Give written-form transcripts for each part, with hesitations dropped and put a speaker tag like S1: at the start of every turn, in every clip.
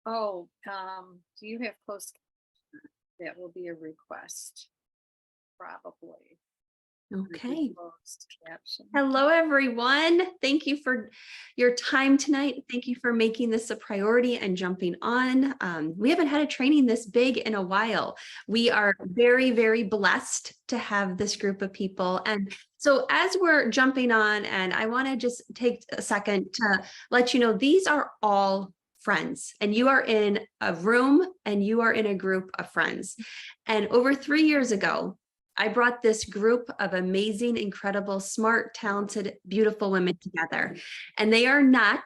S1: Oh, do you have closed? That will be a request, probably. Would be
S2: Okay.
S1: closed caption.
S2: Hello, everyone. Thank you for your time tonight. Thank you for making this a priority and jumping on. We haven't had a training this big in a while. We are very, very blessed to have this group of people. And so as we're jumping on, and I want to just take a second to let you know, these are all friends, and you are in a room and you are in a group of friends. And over 3 years ago, I brought this group of amazing, incredible, smart, talented, beautiful women together. And they are not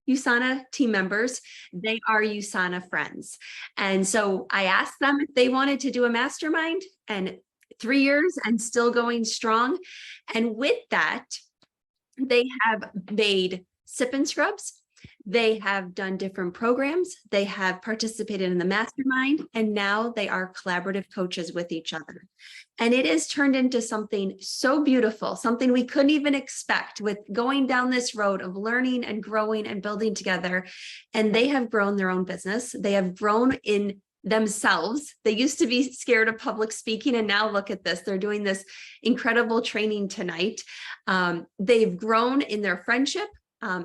S2: USANA team members, they are USANA friends. And so I asked them if they wanted to do a mastermind, and 3 years and still going strong. And with that, they have made sip and scrubs. They have done different programs. They have participated in the mastermind, and now they are collaborative coaches with each other. And it has turned into something so beautiful, something we couldn't even expect, with going down this road of learning and growing and building together. And they have grown their own business. They have grown in themselves. They used to be scared of public speaking, and now look at this. They're doing this incredible training tonight. They've grown in their friendship.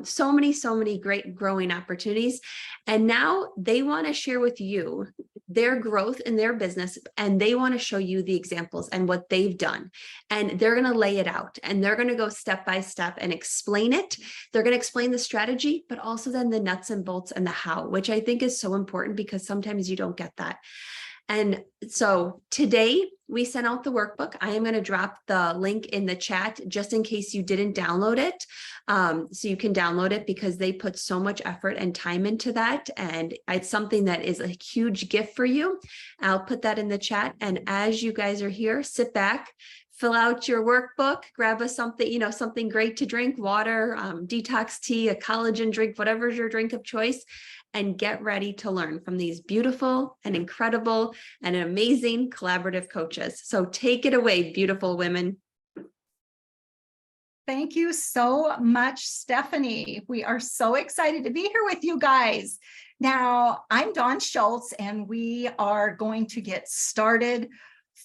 S2: So many great growing opportunities. And now they want to share with you their growth in their business, and they want to show you the examples and what they've done. And they're going to lay it out, and they're going to go step by step and explain it. They're going to explain the strategy, but also then the nuts and bolts and the how, which I think is so important because sometimes you don't get that. And so today we sent out the workbook. I am going to drop the link in the chat just in case you didn't download it. So you can download it because they put so much effort and time into that. And it's something that is a huge gift for you. I'll put that in the chat. And as you guys are here, sit back, fill out your workbook, grab us something, something great to drink, water, detox tea, a collagen drink, whatever's your drink of choice, and get ready to learn from these beautiful and incredible and amazing collaborative coaches. So take it away, beautiful women.
S3: Thank you so much, Stephanie. We are so excited to be here with you guys. Now, I'm Dawn Schultz, and we are going to get started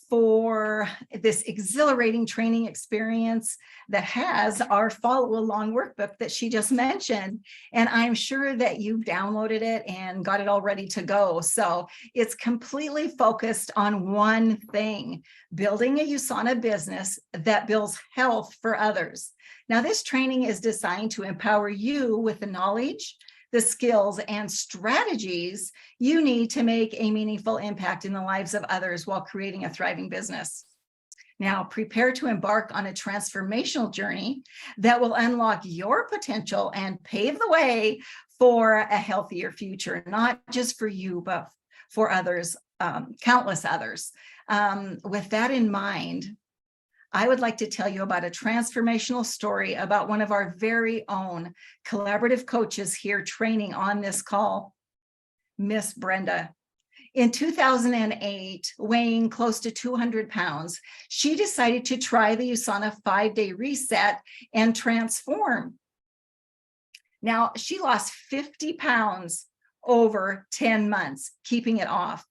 S3: for this exhilarating training experience that has our follow along workbook that she just mentioned. And I'm sure that you've downloaded it and got it all ready to go. So it's completely focused on one thing: building a USANA business that builds health for others. Now, this training is designed to empower you with the knowledge, the skills, and strategies you need to make a meaningful impact in the lives of others while creating a thriving business. Now, prepare to embark on a transformational journey that will unlock your potential and pave the way for a healthier future, not just for you, but for others, countless others. With that in mind, I would like to tell you about a transformational story about one of our very own collaborative coaches here training on this call, Miss Brenda. In 2008, weighing close to 200 pounds, she decided to try the USANA 5-day reset and transform. Now, she lost 50 pounds over 10 months, keeping it off.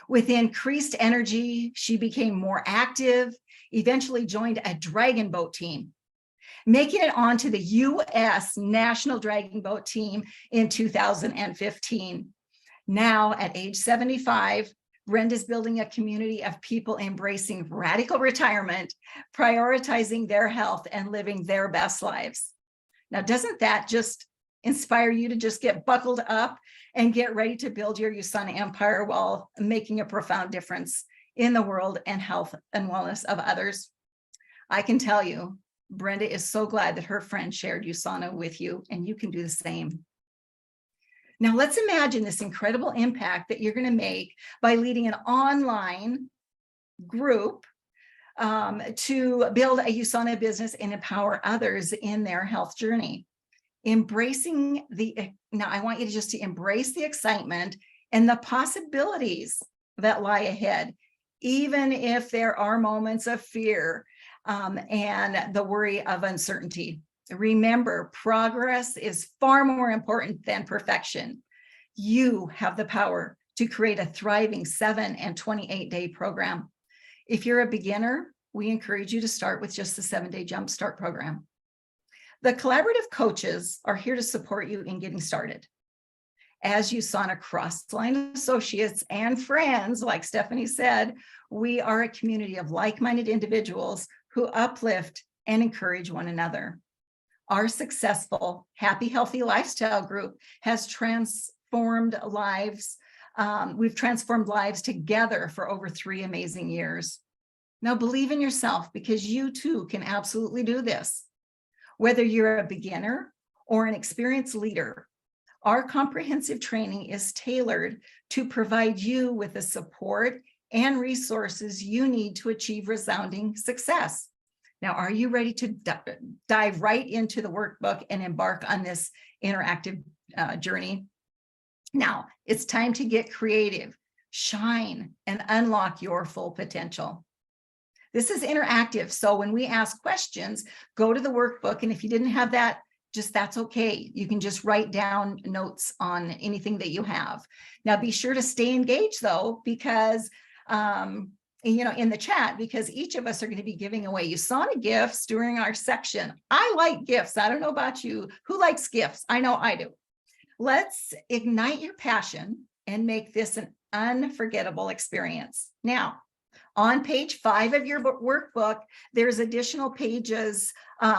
S3: With increased energy, she became more active, eventually joined a dragon boat team, making it onto the U.S. National Dragon Boat Team in 2015. Now, at age 75, Brenda's building a community of people embracing radical retirement, prioritizing their health, and living their best lives. Now, doesn't that just inspire you to just get buckled up and get ready to build your USANA empire while making a profound difference in the world and health and wellness of others? I can tell you, Brenda is so glad that her friend shared USANA with you, and you can do the same. Now, let's imagine this incredible impact that you're going to make by leading an online group to build a USANA business and empower others in their health journey. Now, I want you to embrace the excitement and the possibilities that lie ahead, even if there are moments of fear and the worry of uncertainty. Remember, progress is far more important than perfection. You have the power to create a thriving 7 and 28-day program. If you're a beginner, we encourage you to start with just the 7-day Jumpstart program. The collaborative coaches are here to support you in getting started. As USANA Crossline associates and friends, like Stephanie said, we are a community of like-minded individuals who uplift and encourage one another. Our successful Happy Healthy Lifestyle group has transformed lives. We've transformed lives together for over 3 amazing years. Now believe in yourself, because you too can absolutely do this. Whether you're a beginner or an experienced leader, our comprehensive training is tailored to provide you with the support and resources you need to achieve resounding success. Now, are you ready to dive right into the workbook and embark on this interactive journey? Now, it's time to get creative, shine, and unlock your full potential. This is interactive, so when we ask questions, go to the workbook, and if you didn't have that, that's okay. You can just write down notes on anything that you have. Now, be sure to stay engaged though, because in the chat, because each of us are going to be giving away USANA gifts during our section. I like gifts. I don't know about you. Who likes gifts? I know I do. Let's ignite your passion and make this an unforgettable experience. Now, on page 5 of your workbook, there's additional pages,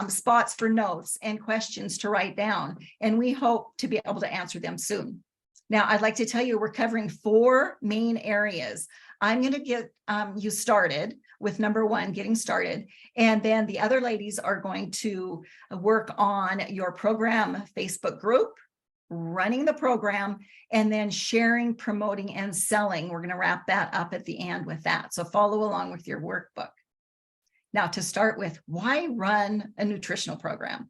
S3: spots for notes and questions to write down, and we hope to be able to answer them soon. Now, I'd like to tell you we're covering 4 main areas. I'm going to get you started with number 1, getting started, and then the other ladies are going to work on your program Facebook group, running the program, and then sharing, promoting, and selling. We're going to wrap that up at the end with that. So follow along with your workbook. Now, to start with, why run a nutritional program?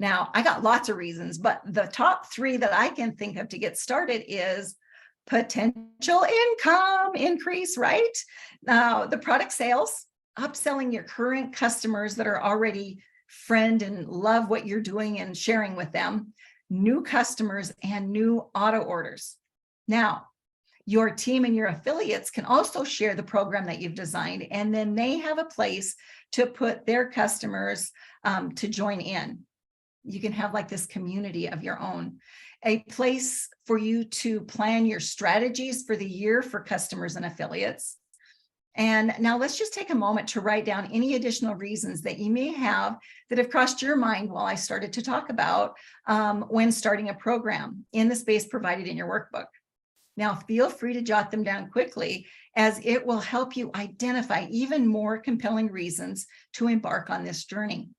S3: Now, I got lots of reasons, but the top 3 that I can think of to get started is potential income increase, right? Now, the product sales, upselling your current customers that are already friend and love what you're doing and sharing with them, new customers, and new auto orders. Now, your team and your affiliates can also share the program that you've designed, and then they have a place to put their customers to join in. You can have like this community of your own, a place for you to plan your strategies for the year for customers and affiliates. And now let's just take a moment to write down any additional reasons that you may have that have crossed your mind while I started to talk about when starting a program in the space provided in your workbook. Now, feel free to jot them down quickly, as it will help you identify even more compelling reasons to embark on this journey.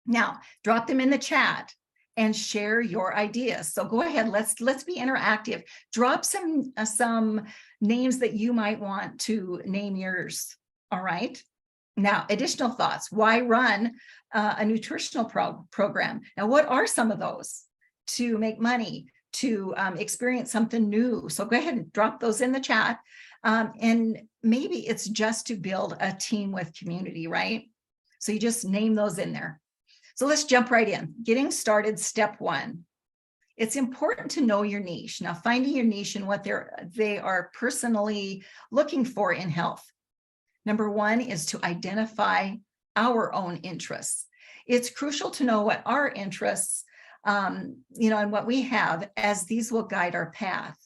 S3: Now, drop them in the chat and share your ideas. So go ahead, let's be interactive. Drop some names that you might want to name yours. All right. Now, additional thoughts. Why run a nutritional program? Now, what are some of those? To make money, to experience something new. So go ahead and drop those in the chat. And maybe it's just to build a team with community, right? So you just name those in there. So let's jump right in. Getting started, step 1. It's important to know your niche. Now, finding your niche and what they are personally looking for in health. Number 1 is to identify our own interests. It's crucial to know what our interests, and what we have, as these will guide our path.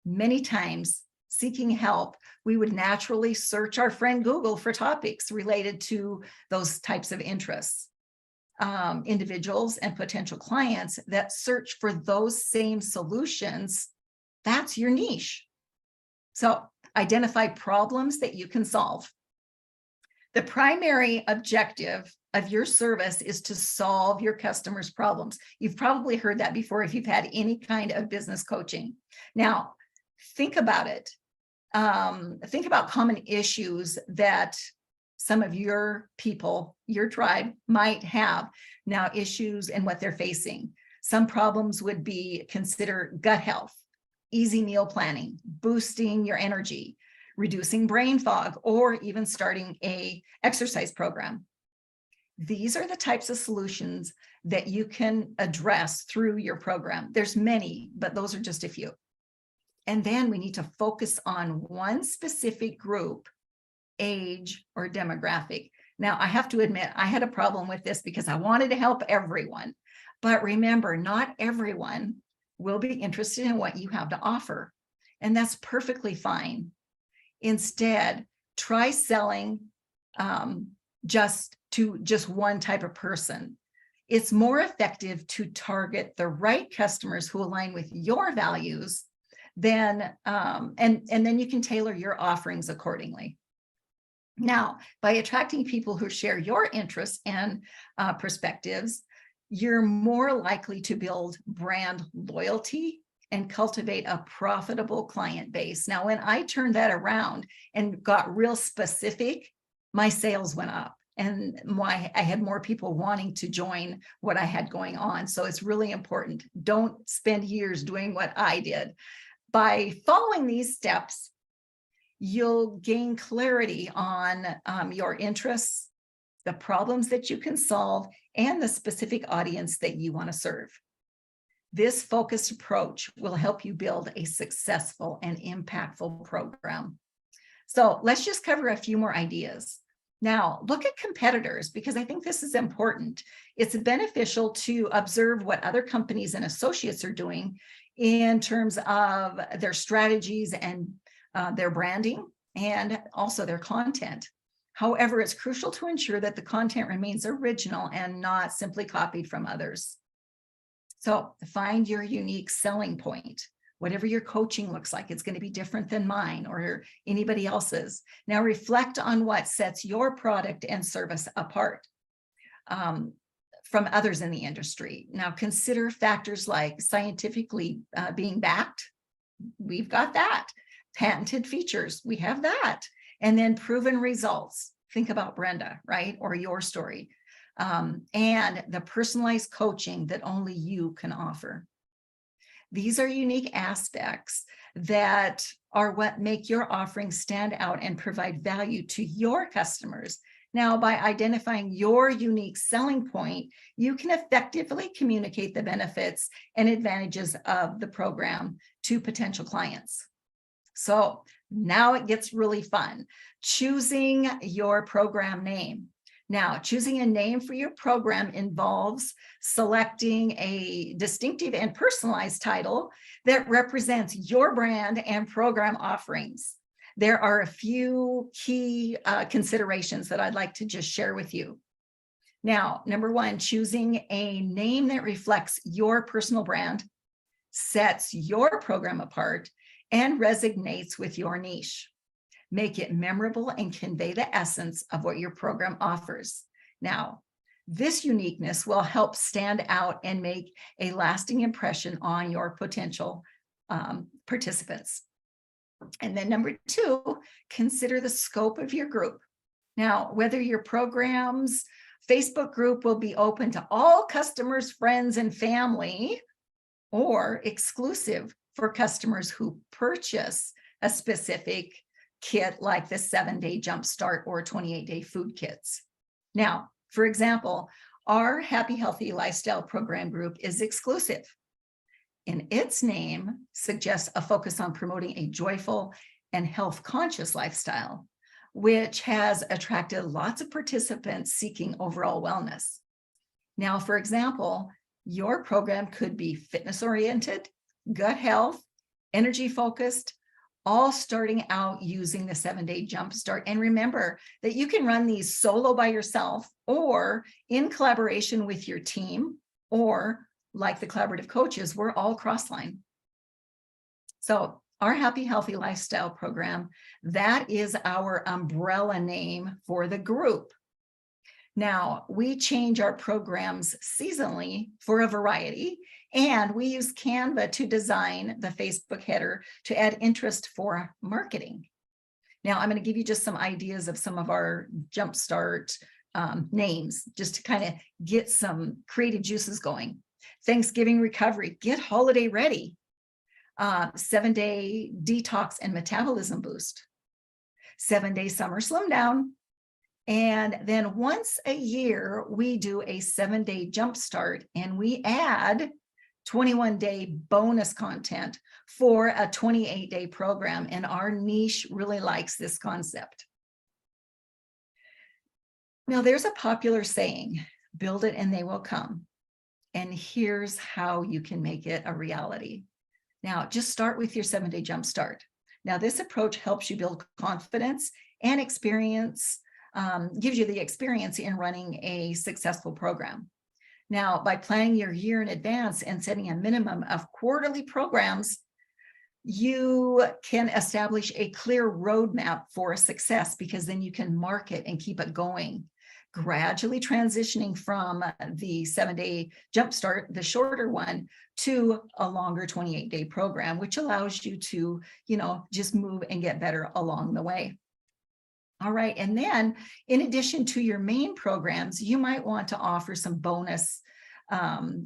S3: Many times, seeking help, we would naturally search our friend Google for topics related to those types of interests. Individuals and potential clients that search for those same solutions, that's your niche. So identify problems that you can solve. The primary objective of your service is to solve your customers' problems. You've probably heard that before if you've had any kind of business coaching. Now, think about it. Think about common issues that some of your people, your tribe, might have now, issues and what they're facing. Some problems would be consider gut health, easy meal planning, boosting your energy, reducing brain fog, or even starting a exercise program. These are the types of solutions that you can address through your program. There's many, but those are just a few. And then we need to focus on one specific group, age, or demographic. Now, I have to admit, I had a problem with this because I wanted to help everyone. But remember, not everyone will be interested in what you have to offer. And that's perfectly fine. Instead, try selling just to just one type of person. It's more effective to target the right customers who align with your values than, and then you can tailor your offerings accordingly. Now, by attracting people who share your interests and perspectives, you're more likely to build brand loyalty and cultivate a profitable client base. Now, when I turned that around and got real specific, my sales went up and I had more people wanting to join what I had going on. So it's really important. Don't spend years doing what I did. By following these steps, you'll gain clarity on your interests, the problems that you can solve, and the specific audience that you want to serve. This focused approach will help you build a successful and impactful program. So let's just cover a few more ideas. Now, look at competitors, because I think this is important. It's beneficial to observe what other companies and associates are doing in terms of their strategies and their branding and also their content. However, it's crucial to ensure that the content remains original and not simply copied from others. So find your unique selling point. Whatever your coaching looks like, it's going to be different than mine or anybody else's. Now reflect on what sets your product and service apart from others in the industry. Now consider factors like scientifically being backed. We've got that. Patented features, we have that. And then proven results. Think about Brenda, right? Or your story. And the personalized coaching that only you can offer. These are unique aspects that are what make your offering stand out and provide value to your customers. Now, by identifying your unique selling point, you can effectively communicate the benefits and advantages of the program to potential clients. So now it gets really fun. Choosing your program name. Now, choosing a name for your program involves selecting a distinctive and personalized title that represents your brand and program offerings. There are a few key considerations that I'd like to just share with you. Now, number one, choosing a name that reflects your personal brand, sets your program apart, and resonates with your niche. Make it memorable and convey the essence of what your program offers. Now, this uniqueness will help stand out and make a lasting impression on your potential participants. And then number two, consider the scope of your group. Now, whether your program's Facebook group will be open to all customers, friends, and family, or exclusive for customers who purchase a specific kit like the 7-day Jumpstart or 28-day food kits. Now, for example, our Happy Healthy Lifestyle program group is exclusive. And its name suggests a focus on promoting a joyful and health-conscious lifestyle, which has attracted lots of participants seeking overall wellness. Now, for example, your program could be fitness-oriented, gut health, energy-focused, all starting out using the 7-day Jumpstart. And remember that you can run these solo by yourself or in collaboration with your team, or like the collaborative coaches, we're all crossline. So our Happy Healthy Lifestyle program, that is our umbrella name for the group. Now, we change our programs seasonally for a variety, and we use Canva to design the Facebook header to add interest for marketing. Now, I'm going to give you just some ideas of some of our Jumpstart names, just to kind of get some creative juices going. Thanksgiving recovery, get holiday ready. 7-day detox and metabolism boost. 7-day summer slim down. And then once a year, we do a 7-day jumpstart and we add 21-day bonus content for a 28-day program. And our niche really likes this concept. Now, there's a popular saying, build it and they will come. And here's how you can make it a reality. Now, just start with your 7-day jumpstart. Now, this approach helps you build confidence and experience, gives you the experience in running a successful program. Now, by planning your year in advance and setting a minimum of quarterly programs, you can establish a clear roadmap for success, because then you can mark it and keep it going, gradually transitioning from the 7-day jumpstart, the shorter one, to a longer 28-day program, which allows you to, just move and get better along the way. All right. And then in addition to your main programs, you might want to offer some bonus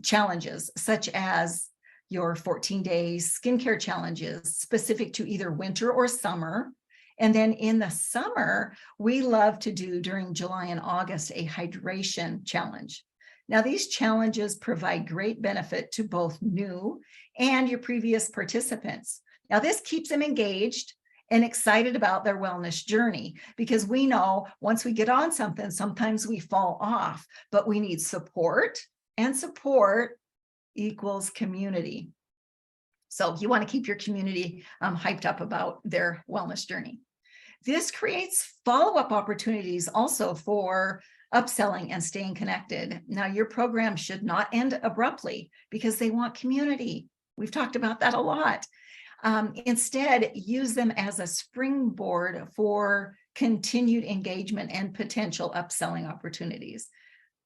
S3: challenges, such as your 14-day skincare challenges specific to either winter or summer. And then in the summer, we love to do during July and August a hydration challenge. Now, these challenges provide great benefit to both new and your previous participants. Now, this keeps them engaged and excited about their wellness journey, because we know once we get on something, sometimes we fall off, but we need support, and support equals community. So you want to keep your community hyped up about their wellness journey. This creates follow-up opportunities also for upselling and staying connected. Now, your program should not end abruptly, because they want community. We've talked about that a lot. Instead, use them as a springboard for continued engagement and potential upselling opportunities.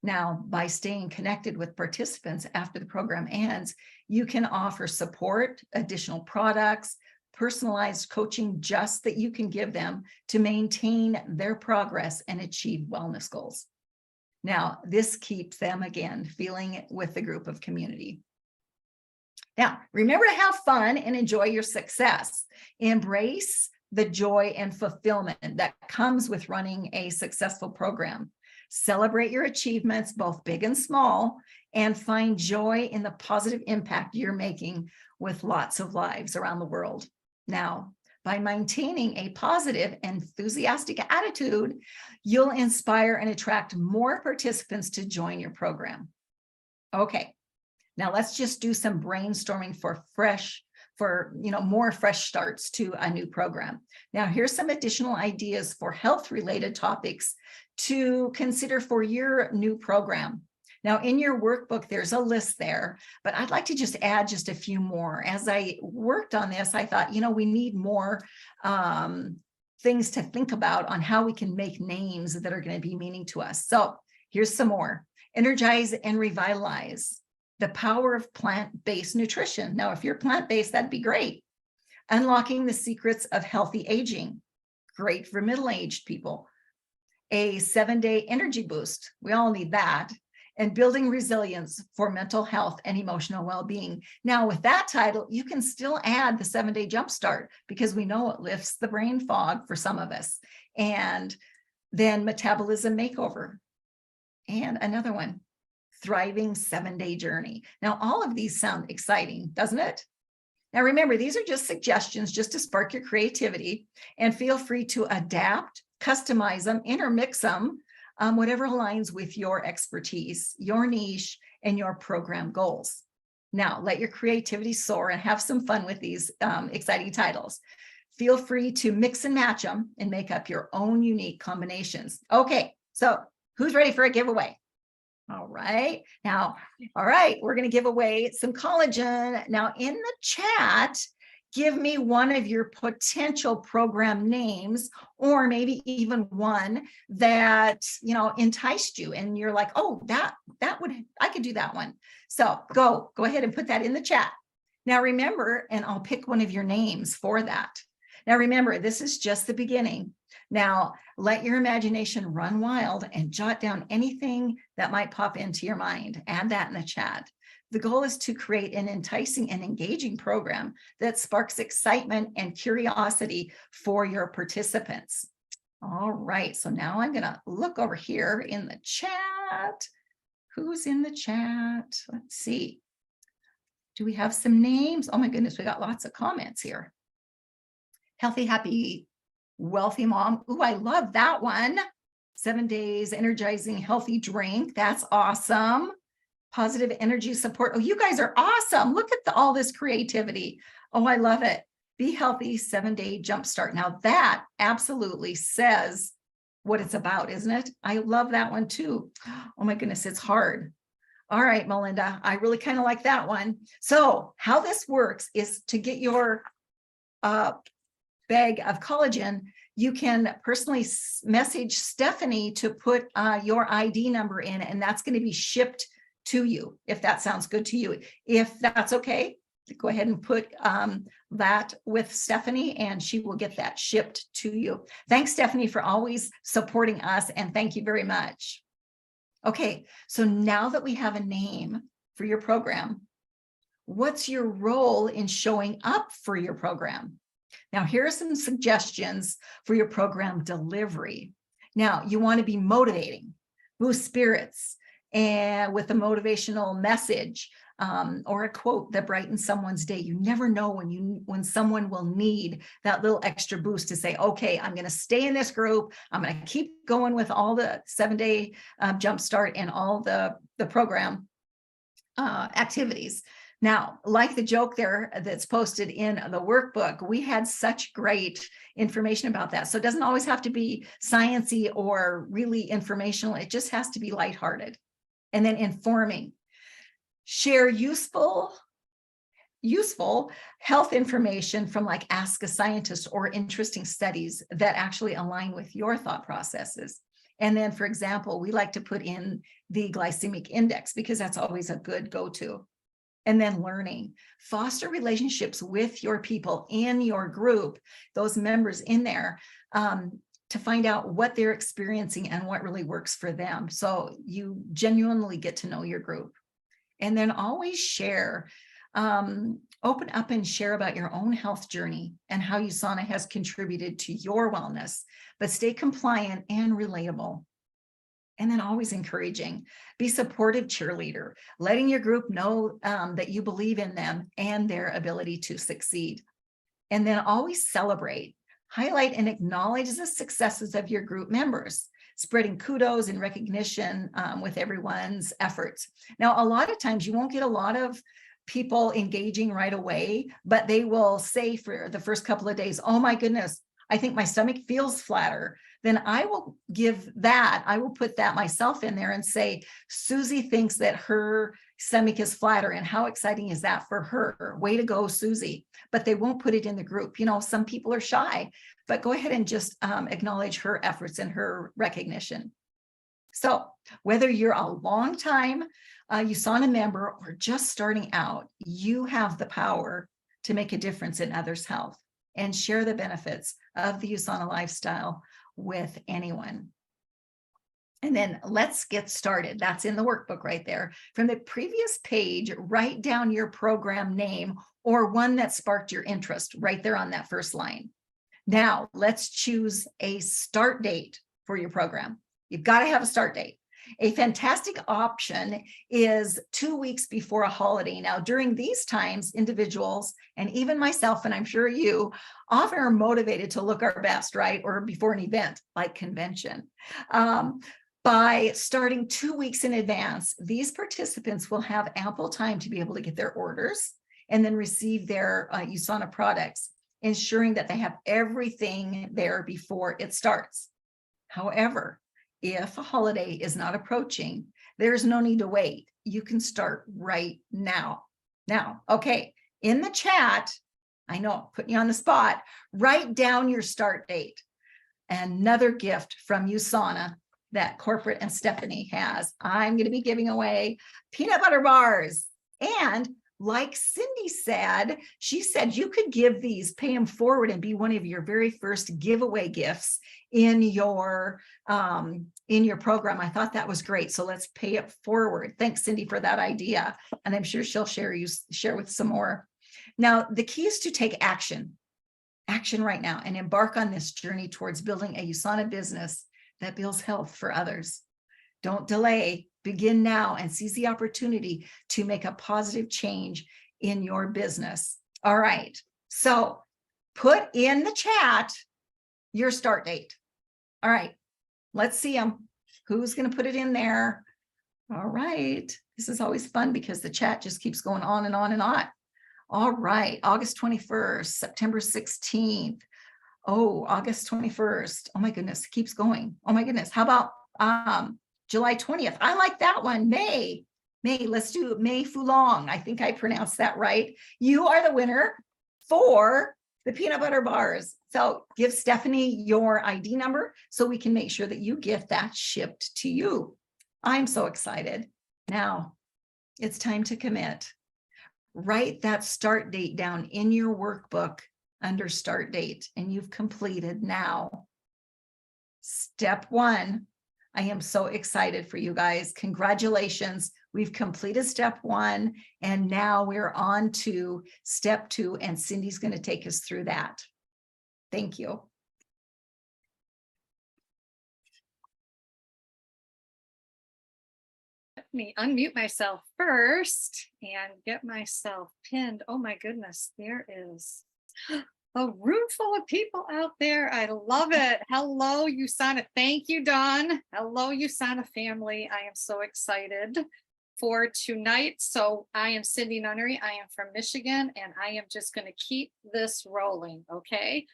S3: Now, by staying connected with participants after the program ends, you can offer support, additional products, personalized coaching just that you can give them to maintain their progress and achieve wellness goals. Now, this keeps them, again, feeling with the group of community. Now, remember to have fun and enjoy your success. Embrace the joy and fulfillment that comes with running a successful program. Celebrate your achievements, both big and small, and find joy in the positive impact you're making with lots of lives around the world. Now, by maintaining a positive, enthusiastic attitude, you'll inspire and attract more participants to join your program. Okay, now let's just do some brainstorming for more fresh starts to a new program. Now, here's some additional ideas for health-related topics to consider for your new program. Now, in your workbook, there's a list there, but I'd like to just add just a few more. As I worked on this, I thought, we need more things to think about on how we can make names that are going to be meaning to us. So here's some more. Energize and revitalize. The power of plant-based nutrition. Now, if you're plant-based, that'd be great. Unlocking the secrets of healthy aging. Great for middle-aged people. A 7-day energy boost. We all need that. And building resilience for mental health and emotional well-being. Now, with that title, you can still add the 7-day jumpstart, because we know it lifts the brain fog for some of us. And then metabolism makeover. And another one, thriving 7-day journey. Now, all of these sound exciting, doesn't it? Now, remember, these are just suggestions just to spark your creativity, and feel free to adapt, customize them, intermix them, whatever aligns with your expertise, your niche, and your program goals. Now, let your creativity soar and have some fun with these exciting titles. Feel free to mix and match them and make up your own unique combinations. Okay, so who's ready for a giveaway? All right, we're going to give away some collagen. Now, in the chat, give me one of your potential program names, or maybe even one that, enticed you and you're like, oh, I could do that one. So go ahead and put that in the chat. Now, remember, and I'll pick one of your names for that. Now, remember, this is just the beginning. Now, let your imagination run wild and jot down anything that might pop into your mind. Add that in the chat. The goal is to create an enticing and engaging program that sparks excitement and curiosity for your participants. All right, so now I'm gonna look over here in the chat. Who's in the chat? Let's see. Do we have some names? Oh my goodness, we got lots of comments here. Healthy, happy, wealthy mom. Ooh, I love that one. 7 days, energizing, healthy drink. That's awesome. Positive energy support. Oh, you guys are awesome. Look at all this creativity. Oh, I love it. Be healthy, 7-day jumpstart. Now that absolutely says what it's about, isn't it? I love that one too. Oh my goodness, it's hard. All right, Melinda, I really kind of like that one. So how this works is to get your bag of collagen, you can personally message Stephanie to put your ID number in, and that's going to be shipped to you, if that sounds good to you. If that's okay, go ahead and put that with Stephanie, and she will get that shipped to you. Thanks, Stephanie, for always supporting us, and thank you very much. Okay, so now that we have a name for your program, what's your role in showing up for your program? Now, here are some suggestions for your program delivery. Now, you want to be motivating, boost spirits, and with a motivational message or a quote that brightens someone's day. You never know when someone will need that little extra boost to say, okay, I'm going to stay in this group. I'm going to keep going with all the 7-day jumpstart and all the program activities. Now, like the joke there that's posted in the workbook, we had such great information about that. So it doesn't always have to be sciencey or really informational. It just has to be lighthearted. And then informing. Share useful health information from like Ask a Scientist or interesting studies that actually align with your thought processes. And then, for example, we like to put in the glycemic index because that's always a good go-to. And then learning, foster relationships with your people in your group, those members in there, to find out what they're experiencing and what really works for them. So you genuinely get to know your group. And then always share, open up and share about your own health journey and how USANA has contributed to your wellness, but stay compliant and relatable. And then always encouraging, be supportive cheerleader, letting your group know that you believe in them and their ability to succeed. And then always celebrate, highlight and acknowledge the successes of your group members, spreading kudos and recognition with everyone's efforts. Now, a lot of times you won't get a lot of people engaging right away, but they will say for the first couple of days, oh my goodness, I think my stomach feels flatter. Then I will I will put that myself in there and say, Susie thinks that her stomach is flatter, and how exciting is that for her? Way to go, Susie. But they won't put it in the group. You know, some people are shy, but go ahead and just acknowledge her efforts and her recognition. So whether you're a long time USANA member or just starting out, you have the power to make a difference in others' health and share the benefits of the USANA lifestyle with anyone. And then let's get started. That's in the workbook right there. From the previous page, write down your program name or one that sparked your interest right there on that first line. Now let's choose a start date for your program. You've got to have a start date. A fantastic option is 2 weeks before a holiday. Now, during these times, individuals, and even myself, and I'm sure you, often are motivated to look our best, right? Or before an event like convention. By starting 2 weeks in advance, these participants will have ample time to be able to get their orders and then receive their USANA products, ensuring that they have everything there before it starts. However, if a holiday is not approaching, there's no need to wait. You can start right now. Now, okay, in the chat, I know, putting you on the spot, write down your start date. Another gift from USANA that Corporate and Stephanie has. I'm going to be giving away peanut butter bars. And like Cindy said, she said you could give these, pay them forward and be one of your very first giveaway gifts in your program. I thought that was great. So let's pay it forward. Thanks, Cindy, for that idea. And I'm sure she'll share with some more. Now, the key is to take action. action right now and embark on this journey towards building a USANA business that builds health for others. Don't delay, begin now and seize the opportunity to make a positive change in your business. All right, so put in the chat your start date. All right, let's see them. Who's going to put it in there? All right, this is always fun because the chat just keeps going on and on and on. All right, August 21st, September 16th. Oh, August 21st. Oh my goodness, it keeps going. Oh my goodness. How about July 20th? I like that one. May, let's do May Fulong. I think I pronounced that right. You are the winner for the peanut butter bars. So give Stephanie your ID number so we can make sure that you get that shipped to you. I'm so excited. Now it's time to commit. Write that start date down in your workbook under start date, and you've completed now. Step 1. I am so excited for you guys. Congratulations. We've completed step 1, and now we're on to step 2, and Cindy's going to take us through that. Thank you.
S1: Let me unmute myself first and get myself pinned. Oh my goodness, there is a room full of people out there. I love it. Hello, USANA. Thank you, Dawn. Hello, USANA family. I am so excited for tonight. So I am Cindy Nunnery. I am from Michigan, and I am just going to keep this rolling. Okay.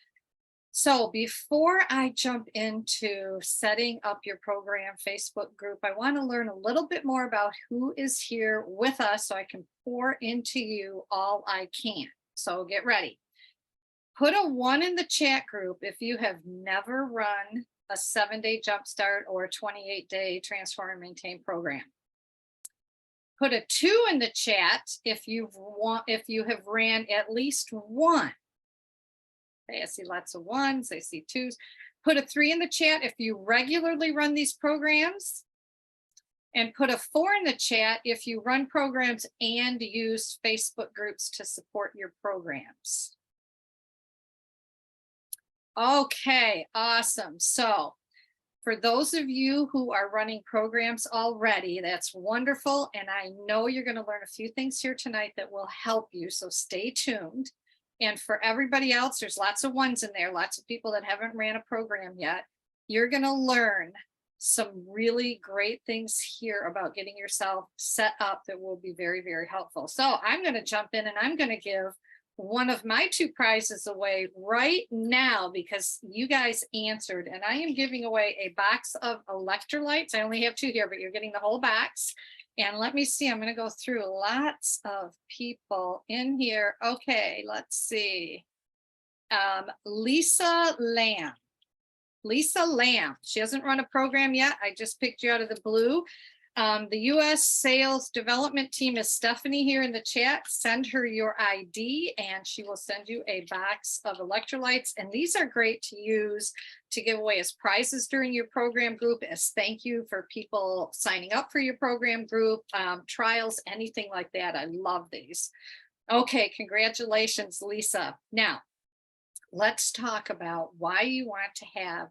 S1: So before I jump into setting up your program Facebook group, I want to learn a little bit more about who is here with us so I can pour into you all I can. So get ready. Put a 1 in the chat group if you have never run a 7-day jumpstart or a 28-day transform and maintain program. Put a 2 in the chat if you have ran at least 1. Okay, I see lots of 1s, I see 2s. Put a 3 in the chat if you regularly run these programs. And put a 4 in the chat if you run programs and use Facebook groups to support your programs. Okay, awesome. So for those of you who are running programs already, that's wonderful. And I know you're going to learn a few things here tonight that will help you. So stay tuned. And for everybody else, there's lots of 1s in there, lots of people that haven't ran a program yet. You're going to learn some really great things here about getting yourself set up that will be very, very helpful. So I'm going to jump in and I'm going to give one of my 2 prizes away right now because you guys answered, and I am giving away a box of electrolytes. I only have 2 here, but you're getting the whole box. And let me see, I'm going to go through lots of people in here. Okay, let's see. Lisa Lamb. Lisa Lamb. She hasn't run a program yet. I just picked you out of the blue. The U.S. Sales Development Team is Stephanie here in the chat. Send her your ID and she will send you a box of electrolytes. And these are great to use to give away as prizes during your program group, as thank you for people signing up for your program group, trials, anything like that. I love these. Okay, congratulations, Lisa. Now, let's talk about why you want to have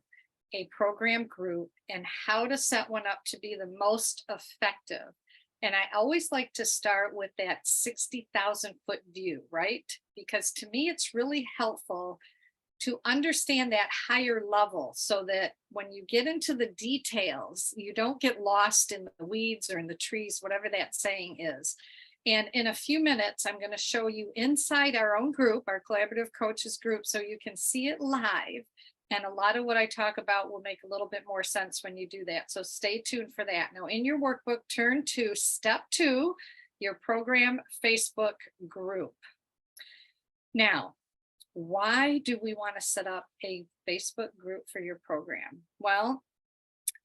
S1: a program group and how to set one up to be the most effective. And I always like to start with that 60,000 foot view, right? Because to me, it's really helpful to understand that higher level so that when you get into the details, you don't get lost in the weeds or in the trees, whatever that saying is. And in a few minutes, I'm going to show you inside our own group, our collaborative coaches group, so you can see it live. And a lot of what I talk about will make a little bit more sense when you do that. So stay tuned for that. Now in your workbook, turn to step 2, your program Facebook group. Now, why do we want to set up a Facebook group for your program? Well,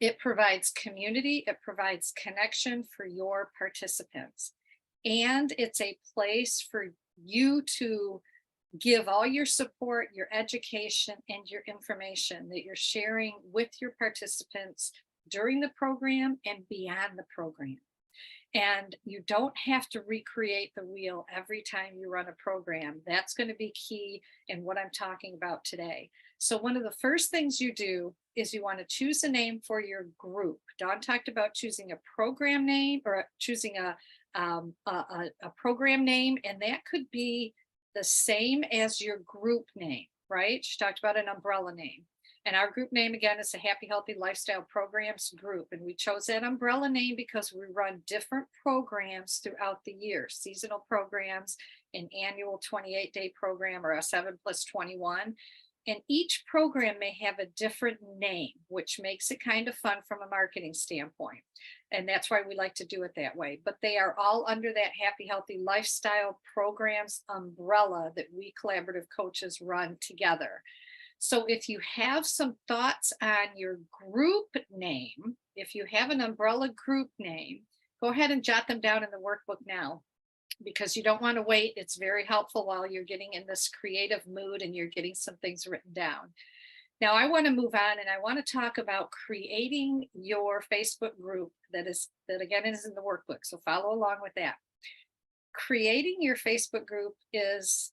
S1: it provides community, it provides connection for your participants. And it's a place for you to give all your support, your education, and your information that you're sharing with your participants during the program and beyond the program. And you don't have to recreate the wheel every time you run a program. That's going to be key in what I'm talking about today. So one of the first things you do is you want to choose a name for your group. Dawn talked about choosing a program name or choosing a program name, and that could be the same as your group name, right? She talked about an umbrella name. And our group name, again, is the Happy Healthy Lifestyle Programs Group. And we chose that umbrella name because we run different programs throughout the year, seasonal programs, an annual 28-day program, or a 7+21. And each program may have a different name, which makes it kind of fun from a marketing standpoint. And that's why we like to do it that way. But they are all under that Happy Healthy Lifestyle Programs umbrella that we collaborative coaches run together. So if you have some thoughts on your group name, if you have an umbrella group name, go ahead and jot them down in the workbook now, because you don't want to wait. It's very helpful while you're getting in this creative mood and you're getting some things written down. Now I want to move on, and I want to talk about creating your Facebook group that again is in the workbook. So follow along with that. Creating your Facebook group is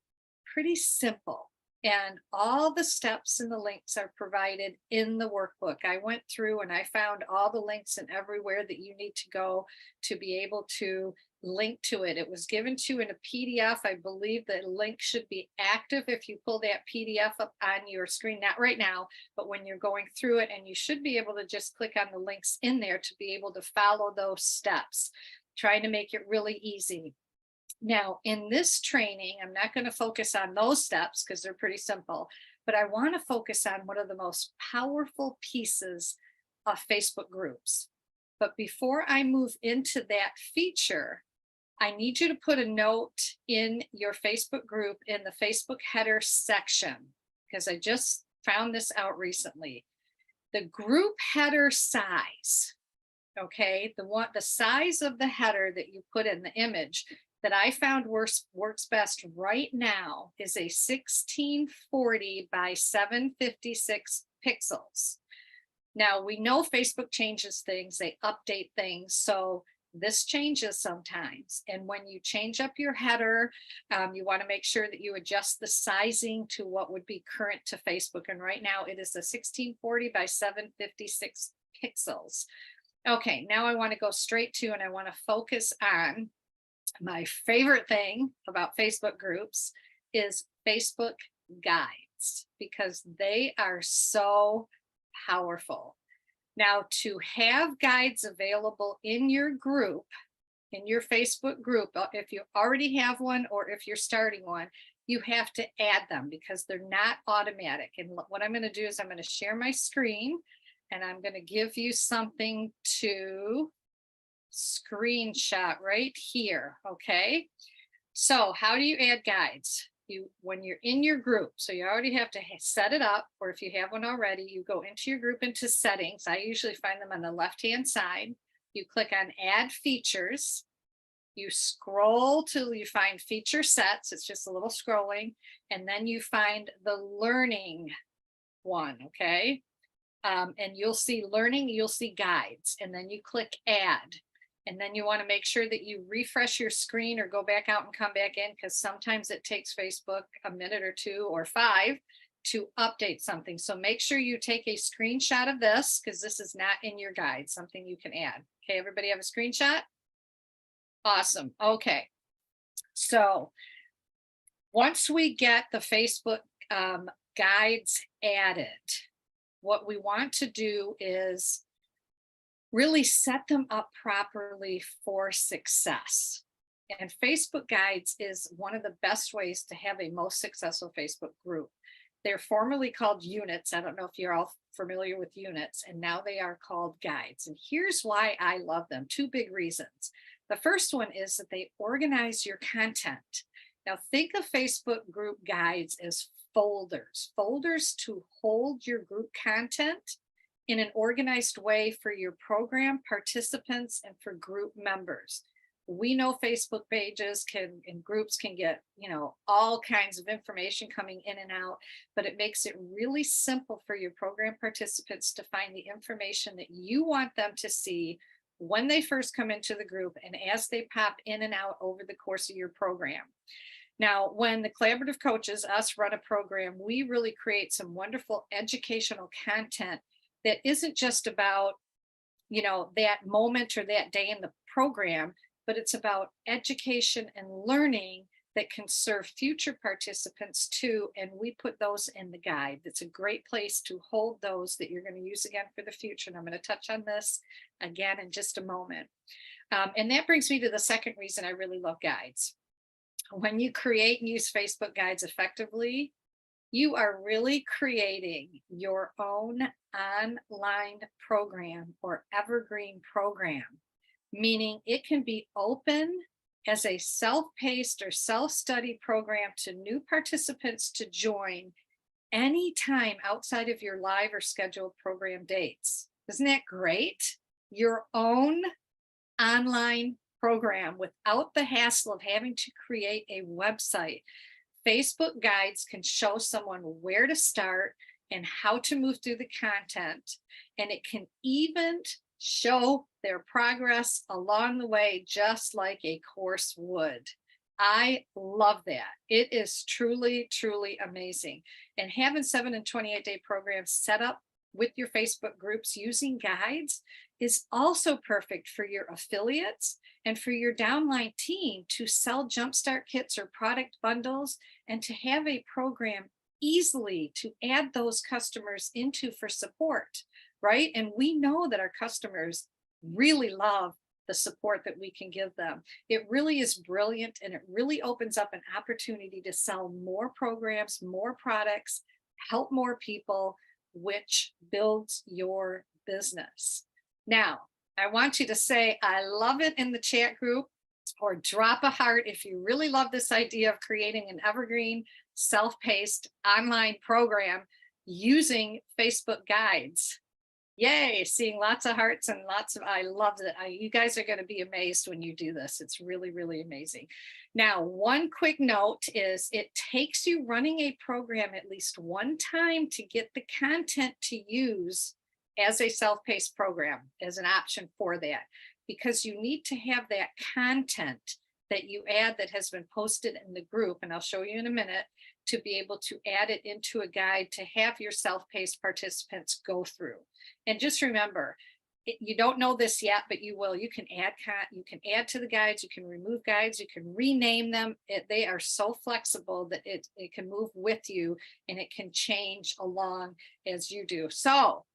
S1: pretty simple. And all the steps and the links are provided in the workbook. I went through and I found all the links and everywhere that you need to go to be able to link to it. It was given to you in a PDF. I believe the link should be active if you pull that PDF up on your screen, not right now, but when you're going through it, and you should be able to just click on the links in there to be able to follow those steps, trying to make it really easy. Now, in this training, I'm not going to focus on those steps because they're pretty simple, but I want to focus on one of the most powerful pieces of Facebook groups. But before I move into that feature, I need you to put a note in your Facebook group in the Facebook header section, because I just found this out recently. The group header size, okay, the size of the header that you put in the image that I found works best right now is a 1640 by 756 pixels. Now we know Facebook changes things, they update things, so this changes sometimes. And when you change up your header, you want to make sure that you adjust the sizing to what would be current to Facebook. And right now it is a 1640 by 756 pixels. Okay, now I want to go straight to, and I want to focus on my favorite thing about Facebook groups is Facebook guides, because they are so powerful. Now, to have guides available in your group, in your Facebook group, if you already have one or if you're starting one, you have to add them because they're not automatic. And what I'm going to do is I'm going to share my screen, and I'm going to give you something to screenshot right here. Okay, so how do you add guides? When you're in your group, so you already have to set it up, or if you have one already, you go into your group, into settings. I usually find them on the left hand side. You click on add features, you scroll till you find feature sets. It's just a little scrolling, and then you find the learning one. Okay, and you'll see learning, you'll see guides, and then you click add. And then you want to make sure that you refresh your screen or go back out and come back in, because sometimes it takes Facebook a minute or 2 or 5 to update something. So make sure you take a screenshot of this, because this is not in your guide, something you can add. Okay, everybody have a screenshot? Awesome. Okay. So once we get the Facebook guides added, what we want to do is really set them up properly for success. And Facebook guides is one of the best ways to have a most successful Facebook group. They're formerly called units. I don't know if you're all familiar with units, and now they are called guides. And here's why I love them. 2 big reasons. The first one is that they organize your content. Now think of Facebook group guides as folders to hold your group content in an organized way for your program participants and for group members. We know Facebook pages and groups can get, all kinds of information coming in and out, but it makes it really simple for your program participants to find the information that you want them to see when they first come into the group and as they pop in and out over the course of your program. Now, when the collaborative coaches, us, run a program, we really create some wonderful educational content that isn't just about, you know, that moment or that day in the program, but it's about education and learning that can serve future participants too. And we put those in the guide. That's a great place to hold those that you're going to use again for the future. And I'm going to touch on this again in just a moment. And that brings me to the second reason I really love guides. When you create and use Facebook guides effectively, you are really creating your own online program or evergreen program, meaning it can be open as a self-paced or self-study program to new participants to join anytime outside of your live or scheduled program dates. Isn't that great? Your own online program without the hassle of having to create a website. Facebook guides can show someone where to start and how to move through the content, and it can even show their progress along the way, just like a course would. I love that. It is truly, truly amazing. And having 7 and 28-day programs set up with your Facebook groups using guides is also perfect for your affiliates and for your downline team to sell Jumpstart kits or product bundles and to have a program easily to add those customers into for support, right? And we know that our customers really love the support that we can give them. It really is brilliant, and it really opens up an opportunity to sell more programs, more products, help more people, which builds your business. Now, I want you to say, I love it in the chat group, or drop a heart if you really love this idea of creating an evergreen, self-paced online program using Facebook guides. Yay, seeing lots of hearts and lots of, I love it. You guys are going to be amazed when you do this. It's really, really amazing. Now, one quick note is it takes you running a program at least one time to get the content to use as a self-paced program as an option for that, because you need to have that content that you add that has been posted in the group, and I'll show you in a minute, to be able to add it into a guide to have your self-paced participants go through. And just remember, you don't know this yet, but you will. You can add to the guides, you can remove guides, you can rename them. They are so flexible that it can move with you and it can change along as you do. So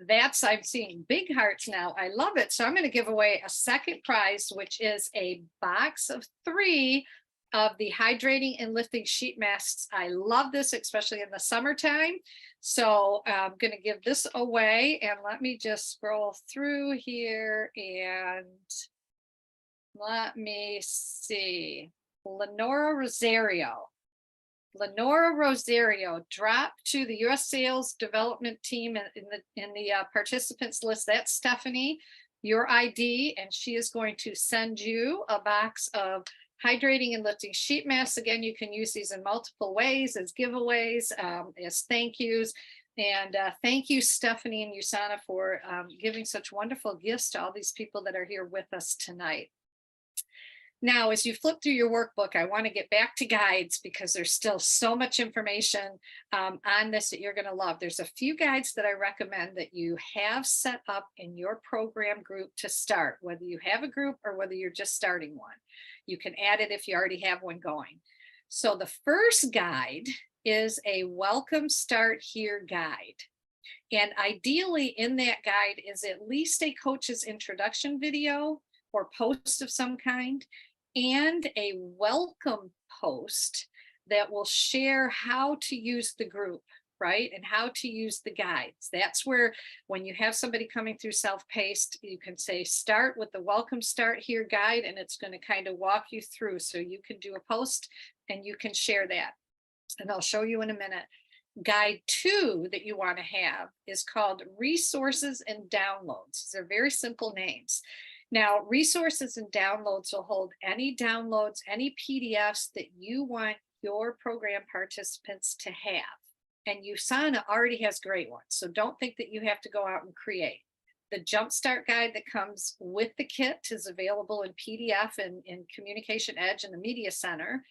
S1: I'm seeing big hearts now. I love it. So I'm going to give away a second prize, which is a box of 3 of the hydrating and lifting sheet masks. I love this, especially in the summertime. So I'm going to give this away, and let me just scroll through here and let me see. Lenora Rosario, dropped to the U.S. Sales Development Team in the participants list. That's Stephanie, your ID, and she is going to send you a box of hydrating and lifting sheet masks. Again, you can use these in multiple ways as giveaways, as thank yous. And thank you, Stephanie and Usana, for giving such wonderful gifts to all these people that are here with us tonight. Now, as you flip through your workbook, I want to get back to guides because there's still so much information on this that you're going to love. There's a few guides that I recommend that you have set up in your program group to start, whether you have a group or whether you're just starting one. You can add it if you already have one going. So the first guide is a Welcome Start Here guide. And ideally in that guide is at least a coach's introduction video or post of some kind, and a welcome post that will share how to use the group, right? And how to use the guides. That's where, when you have somebody coming through self-paced, you can say, start with the Welcome Start Here guide, and it's going to kind of walk you through. So you can do a post and you can share that. And I'll show you in a minute. Guide 2 that you want to have is called Resources and Downloads. These are very simple names. Now, resources and downloads will hold any downloads, any PDFs that you want your program participants to have. And USANA already has great ones, so don't think that you have to go out and create. The Jumpstart guide that comes with the kit is available in PDF and in Communication Edge and the Media Center.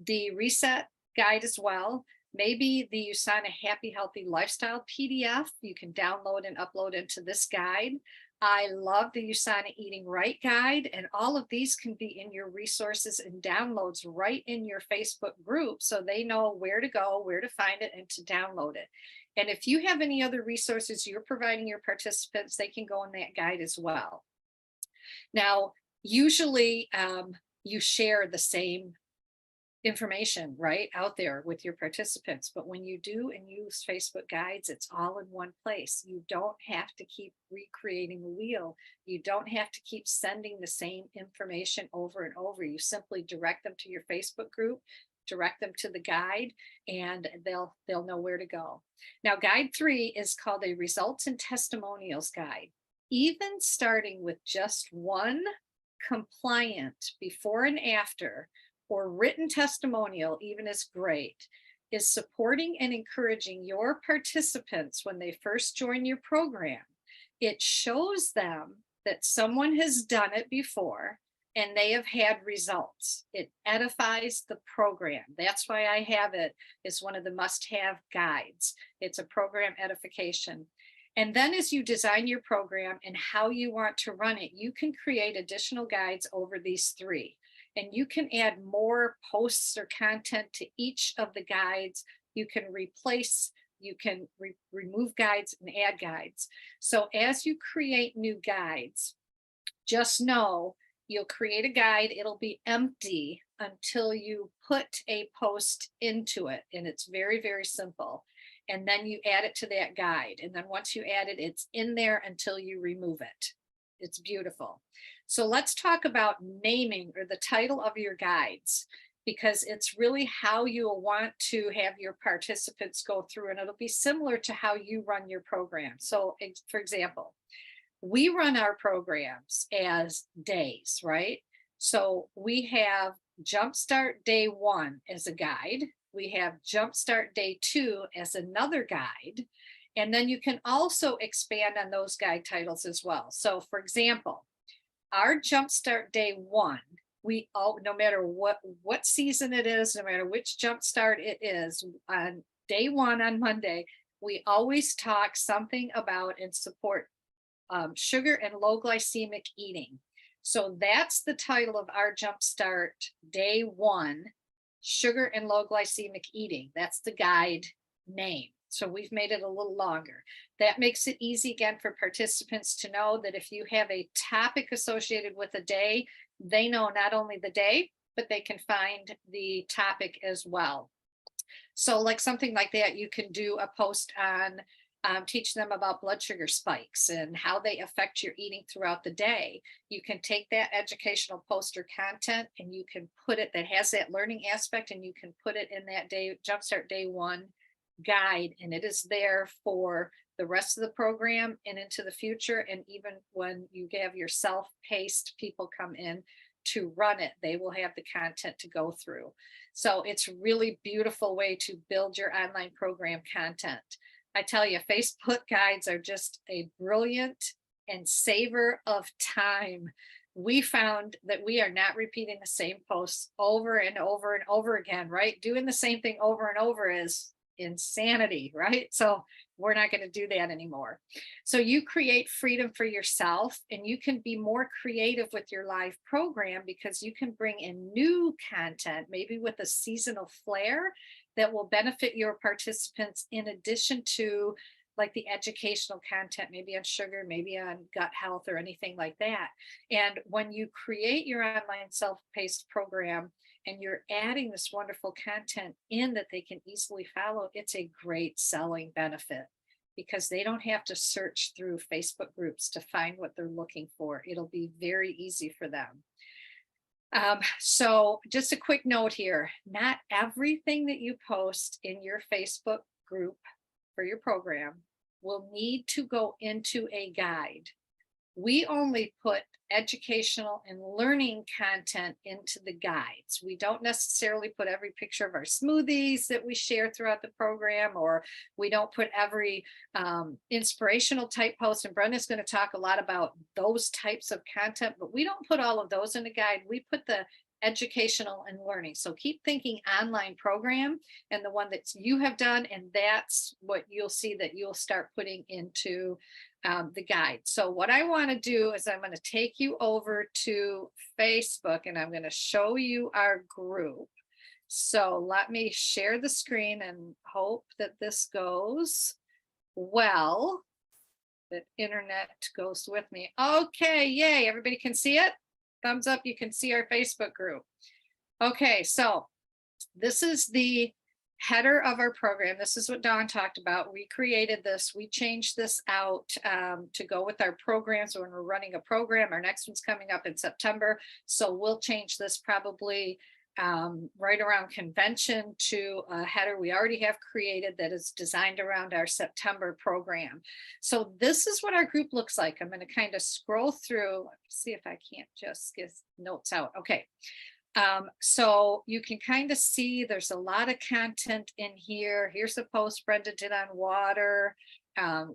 S1: The Reset guide as well. Maybe the USANA Happy Healthy Lifestyle PDF you can download and upload into this guide. I love the USANA Eating Right guide, and all of these can be in your resources and downloads right in your Facebook group, so they know where to go, where to find it, and to download it. And if you have any other resources you're providing your participants, they can go in that guide as well. Now, usually you share the same information right out there with your participants, but when you do and use Facebook guides, it's all in one place. You don't have to keep recreating the wheel. You don't have to keep sending the same information over and over. You simply direct them to your Facebook group, direct them to the guide, and they'll know where to go. Now, guide 3 is called a results and testimonials guide. Even starting with just one compliant before and after or written testimonial, even is great, is supporting and encouraging your participants when they first join your program. It shows them that someone has done it before and they have had results. It edifies the program. That's why I have it as one of the must-have guides. It's a program edification. And then as you design your program and how you want to run it, you can create additional guides over these 3. And you can add more posts or content to each of the guides. You can replace, you can remove guides and add guides. So as you create new guides, just know you'll create a guide, it'll be empty until you put a post into it. And it's very, very simple. And then you add it to that guide. And then once you add it, it's in there until you remove it. It's beautiful. So let's talk about naming or the title of your guides, because it's really how you'll want to have your participants go through, and it'll be similar to how you run your program. So for example, we run our programs as days, right? So we have Jumpstart Day 1 as a guide. We have Jumpstart Day 2 as another guide. And then you can also expand on those guide titles as well. So for example, our Jumpstart Day 1, we all, no matter what season it is, no matter which Jumpstart it is, on Day 1 on Monday, we always talk something about and support sugar and low glycemic eating. So that's the title of our Jumpstart Day 1, Sugar and Low Glycemic Eating. That's the guide name. So we've made it a little longer. That makes it easy again for participants to know that if you have a topic associated with a day, they know not only the day, but they can find the topic as well. So like something like that, you can do a post on teach them about blood sugar spikes and how they affect your eating throughout the day. You can take that educational post or content and you can put it, that has that learning aspect, and you can put it in that day, Jumpstart Day 1 guide, and it is there for the rest of the program and into the future. And even when you have your self-paced people come in to run it, they will have the content to go through. So it's really beautiful way to build your online program content. I tell you, Facebook guides are just a brilliant and saver of time. We found that we are not repeating the same posts over and over and over again, right? Doing the same thing over and over is insanity, right? So we're not going to do that anymore. So you create freedom for yourself, and you can be more creative with your live program because you can bring in new content, maybe with a seasonal flair that will benefit your participants, in addition to like the educational content, maybe on sugar, maybe on gut health or anything like that. And when you create your online self-paced program and you're adding this wonderful content in that they can easily follow, it's a great selling benefit because they don't have to search through Facebook groups to find what they're looking for. It'll be very easy for them. So just a quick note here, not everything that you post in your Facebook group for your program will need to go into a guide. we only put educational and learning content into the guides. We don't necessarily put every picture of our smoothies that we share throughout the program, or we don't put every inspirational type post. And Brenda's going to talk a lot about those types of content, but we don't put all of those in the guide. We put the educational and learning. So keep thinking online program and the one that you have done, and that's what you'll see that you'll start putting into the guide. So what I want to do is I'm going to take you over to Facebook and I'm going to show you our group. So let me share the screen and hope that this goes well, that internet goes with me. Okay, yay, everybody can see it? Thumbs up, you can see our Facebook group. Okay, so this is the header of our program. This is what Dawn talked about. We created this, we changed this out to go with our program. So when we're running a program, our next one's coming up in September. So we'll change this probably right around convention to a header we already have created that is designed around our September program. So this is what our group looks like. I'm going to kind of scroll through, see if I can't just get notes out. Okay. So you can kind of see there's a lot of content in here. Here's a post Brenda did on water.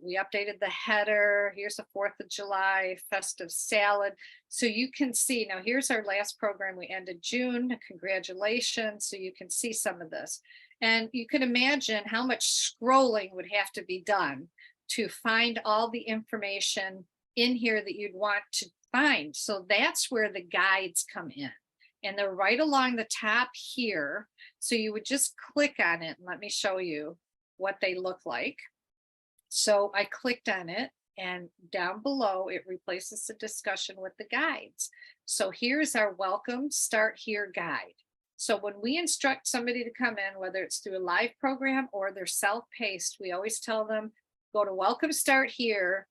S1: We updated the header. Here's a 4th of July festive salad. So you can see now, here's our last program. We ended June. Congratulations. So you can see some of this. And you can imagine how much scrolling would have to be done to find all the information in here that you'd want to find. So that's where the guides come in. And they're right along the top here. So you would just click on it and let me show you what they look like. So I clicked on it and down below it replaces the discussion with the guides. So here's our welcome start here guide. So when we instruct somebody to come in, whether it's through a live program or they're self-paced, we always tell them, go to welcome start here,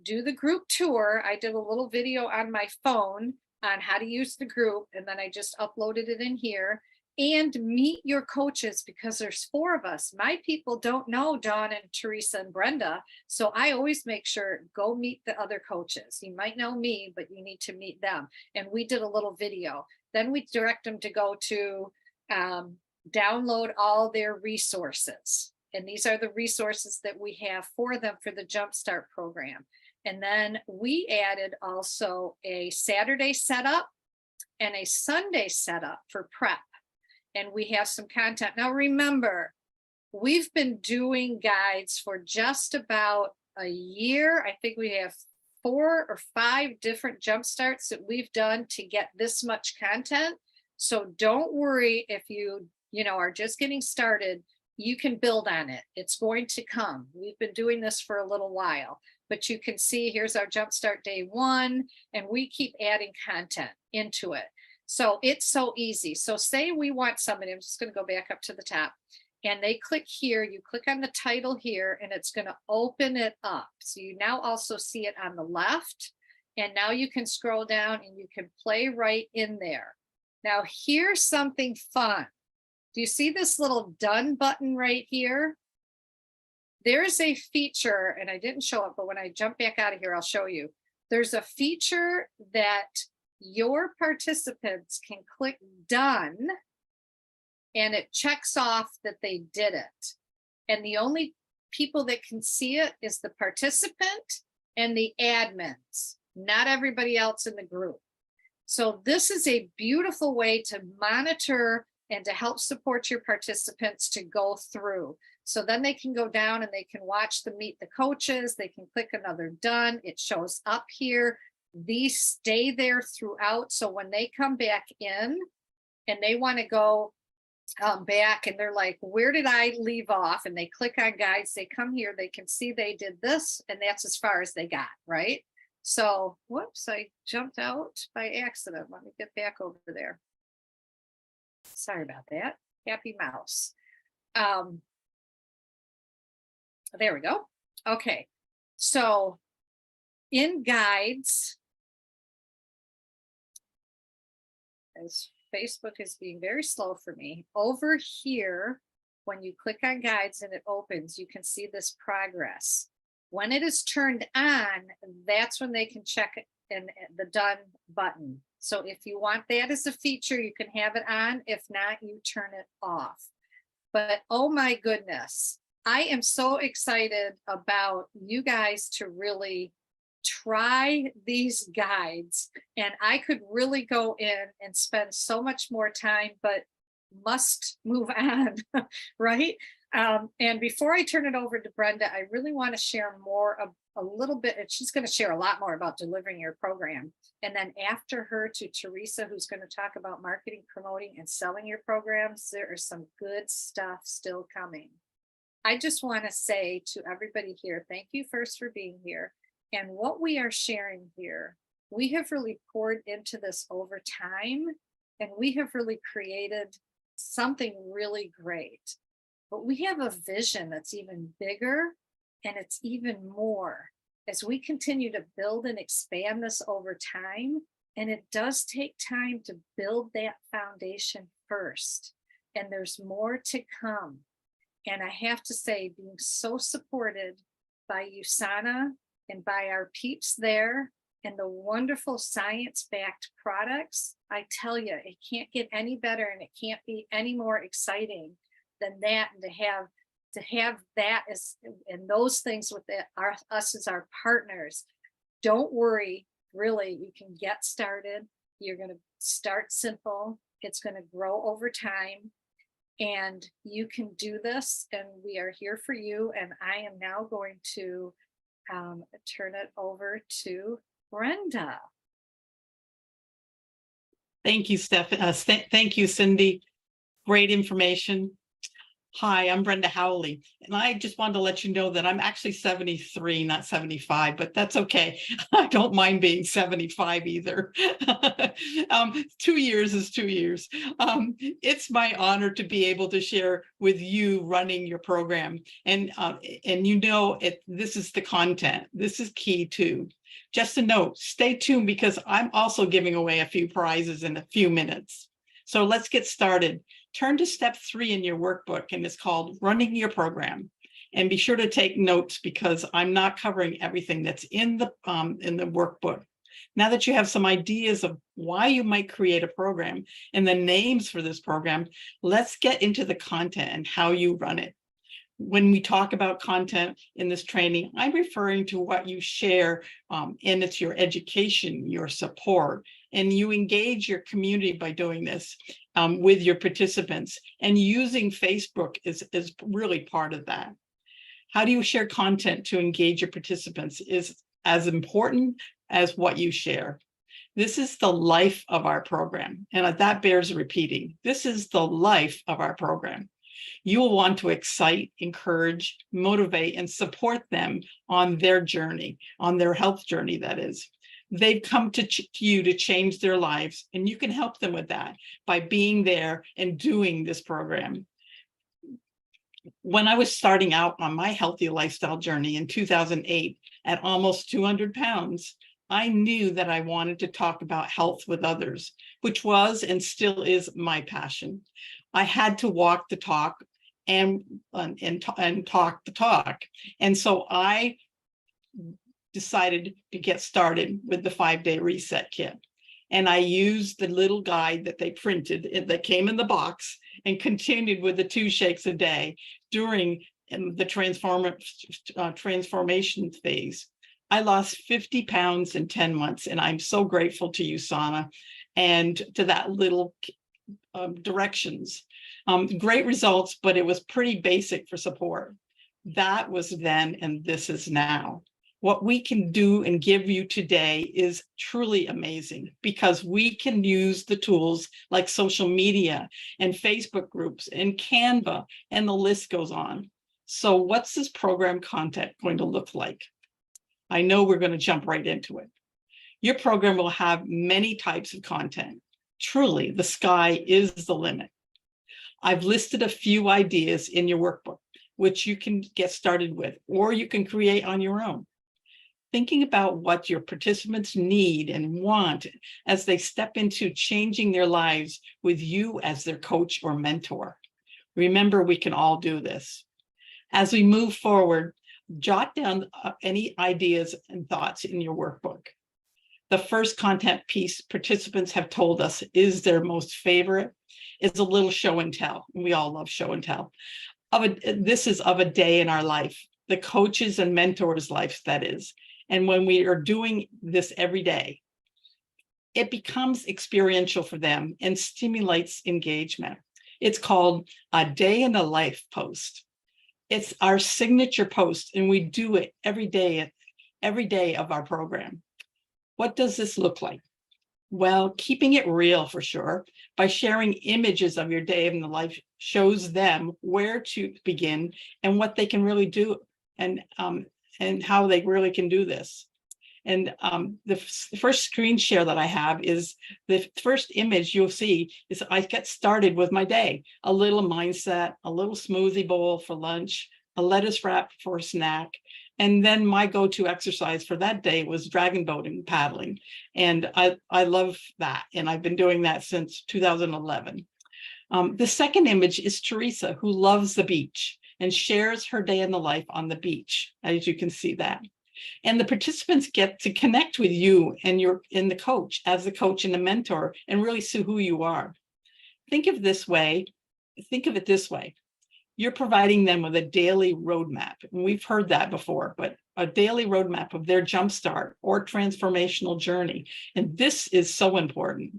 S1: do the group tour. I did a little video on my phone on how to use the group, and then I just uploaded it in here, and meet your coaches because there's 4 of us. My people don't know Dawn and Teresa and Brenda, so I always make sure go meet the other coaches. You might know me, but you need to meet them. And we did a little video. Then we direct them to go to download all their resources. And these are the resources that we have for them for the Jumpstart program. And then we added also a Saturday setup and a Sunday setup for prep. And we have some content. Now remember, we've been doing guides for just about a year. I think we have 4 or 5 different jump starts that we've done to get this much content. So don't worry if you are just getting started, you can build on it. It's going to come. We've been doing this for a little while. But you can see here's our Jumpstart Day 1, and we keep adding content into it. So it's so easy. So say we want somebody, I'm just going to go back up to the top, and they click here, you click on the title here, and it's going to open it up. So you now also see it on the left, and now you can scroll down and you can play right in there. Now here's something fun. Do you see this little done button right here? There's a feature, and I didn't show it, but when I jump back out of here, I'll show you. There's a feature that your participants can click done, and it checks off that they did it. And the only people that can see it is the participant and the admins, not everybody else in the group. So this is a beautiful way to monitor and to help support your participants to go through. So then they can go down and they can watch the meet the coaches. They can click another done. It shows up here. These stay there throughout. So when they come back in and they want to go back and they're like, where did I leave off? And they click on guides, they come here, they can see they did this, and that's as far as they got, right? So, whoops, I jumped out by accident. Let me get back over there. Sorry about that. Happy mouse. There we go. Okay. So in guides, as Facebook is being very slow for me, over here, when you click on guides and it opens, you can see this progress. When it is turned on, that's when they can check it and the done button. So if you want that as a feature, you can have it on. If not, you turn it off. But oh my goodness, I am so excited about you guys to really try these guides. And I could really go in and spend so much more time, but must move on, right? And before I turn it over to Brenda, I really want to share more of a little bit, and she's going to share a lot more about delivering your program. And then after her to Teresa, who's going to talk about marketing, promoting, and selling your programs. There is some good stuff still coming. I just want to say to everybody here, thank you first for being here. And what we are sharing here, we have really poured into this over time, and we have really created something really great. But we have a vision that's even bigger, and it's even more as we continue to build and expand this over time. And it does take time to build that foundation first, and there's more to come. And I have to say, being so supported by USANA and by our peeps there and the wonderful science-backed products, I tell you, it can't get any better, and it can't be any more exciting than that. And to have that as, and those things with us as our partners. Don't worry, really, you can get started. You're going to start simple. It's going to grow over time, and you can do this, and we are here for you. And I am now going to turn it over to Brenda.
S4: Thank you, Steph. Thank you, Cindy. Great information. Hi, I'm Brenda Howley, and I just wanted to let you know that I'm actually 73, not 75, but that's okay. I don't mind being 75 either. 2 years is 2 years. It's my honor to be able to share with you running your program, and you know, this is the content. This is key too. Just a note, stay tuned because I'm also giving away a few prizes in a few minutes. So let's get started. Turn to step 3 in your workbook, and it's called Running Your Program. And be sure to take notes because I'm not covering everything that's in the workbook. Now that you have some ideas of why you might create a program and the names for this program, let's get into the content and how you run it. When we talk about content in this training, I'm referring to what you share, and it's your education, your support, and you engage your community by doing this with your participants, and using Facebook is really part of that. How do you share content to engage your participants is as important as what you share. This is the life of our program, and that bears repeating. This is the life of our program. You will want to excite, encourage, motivate, and support them on their journey, on their health journey, that is. They've come to you to change their lives, and you can help them with that by being there and doing this program. When I was starting out on my healthy lifestyle journey in 2008 at almost 200 pounds, I knew that I wanted to talk about health with others, which was and still is my passion. I had to walk the talk and talk the talk. And so I decided to get started with the 5-day reset kit. And I used the little guide that they printed that came in the box and continued with the 2 shakes a day during the transformation phase. I lost 50 pounds in 10 months, and I'm so grateful to USANA and to that little directions. Great results, but it was pretty basic for support. That was then, and this is now. What we can do and give you today is truly amazing because we can use the tools like social media and Facebook groups and Canva, and the list goes on. So what's this program content going to look like? I know we're going to jump right into it. Your program will have many types of content. Truly, the sky is the limit. I've listed a few ideas in your workbook, which you can get started with, or you can create on your own. Thinking about what your participants need and want as they step into changing their lives with you as their coach or mentor. Remember, we can all do this. As we move forward, jot down any ideas and thoughts in your workbook. The first content piece participants have told us is their most favorite is a little show and tell. We all love show and tell. This is of a day in our life, the coaches and mentors' life, that is. And when we are doing this every day, it becomes experiential for them and stimulates engagement. It's called a day in the life post. It's our signature post, and we do it every day of our program. What does this look like? Well, keeping it real for sure, by sharing images of your day in the life shows them where to begin and what they can really do, and how they really can do this. And the first screen share that I have is the first image you'll see is I get started with my day, a little mindset, a little smoothie bowl for lunch, a lettuce wrap for a snack. And then my go-to exercise for that day was dragon boating, paddling. And I love that. And I've been doing that since 2011. The second image is Teresa, who loves the beach and shares her day in the life on the beach, as you can see that. And the participants get to connect with you and the coach, as the coach and the mentor, and really see who you are. Think of it this way. You're providing them with a daily roadmap. And we've heard that before, but a daily roadmap of their jumpstart or transformational journey. And this is so important.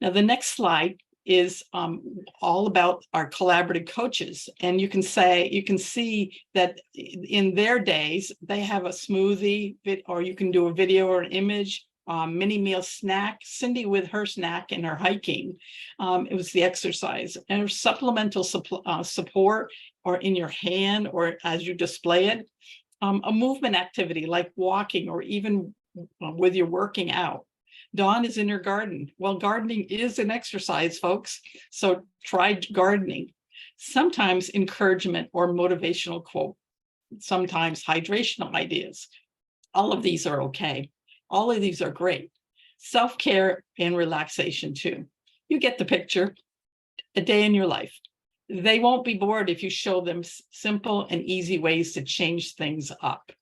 S4: Now, the next slide is all about our collaborative coaches. And you can see that in their days, they have a smoothie, or you can do a video or an image, mini meal snack. Cindy with her snack and her hiking, it was the exercise, and her supplemental support, or in your hand, or as you display it, a movement activity like walking, or even with your working out. Dawn is in her garden. Well, gardening is an exercise, folks. So try gardening. Sometimes encouragement or motivational quote, sometimes hydrational ideas. All of these are okay. All of these are great. Self-care and relaxation too. You get the picture. A day in your life. They won't be bored if you show them simple and easy ways to change things up.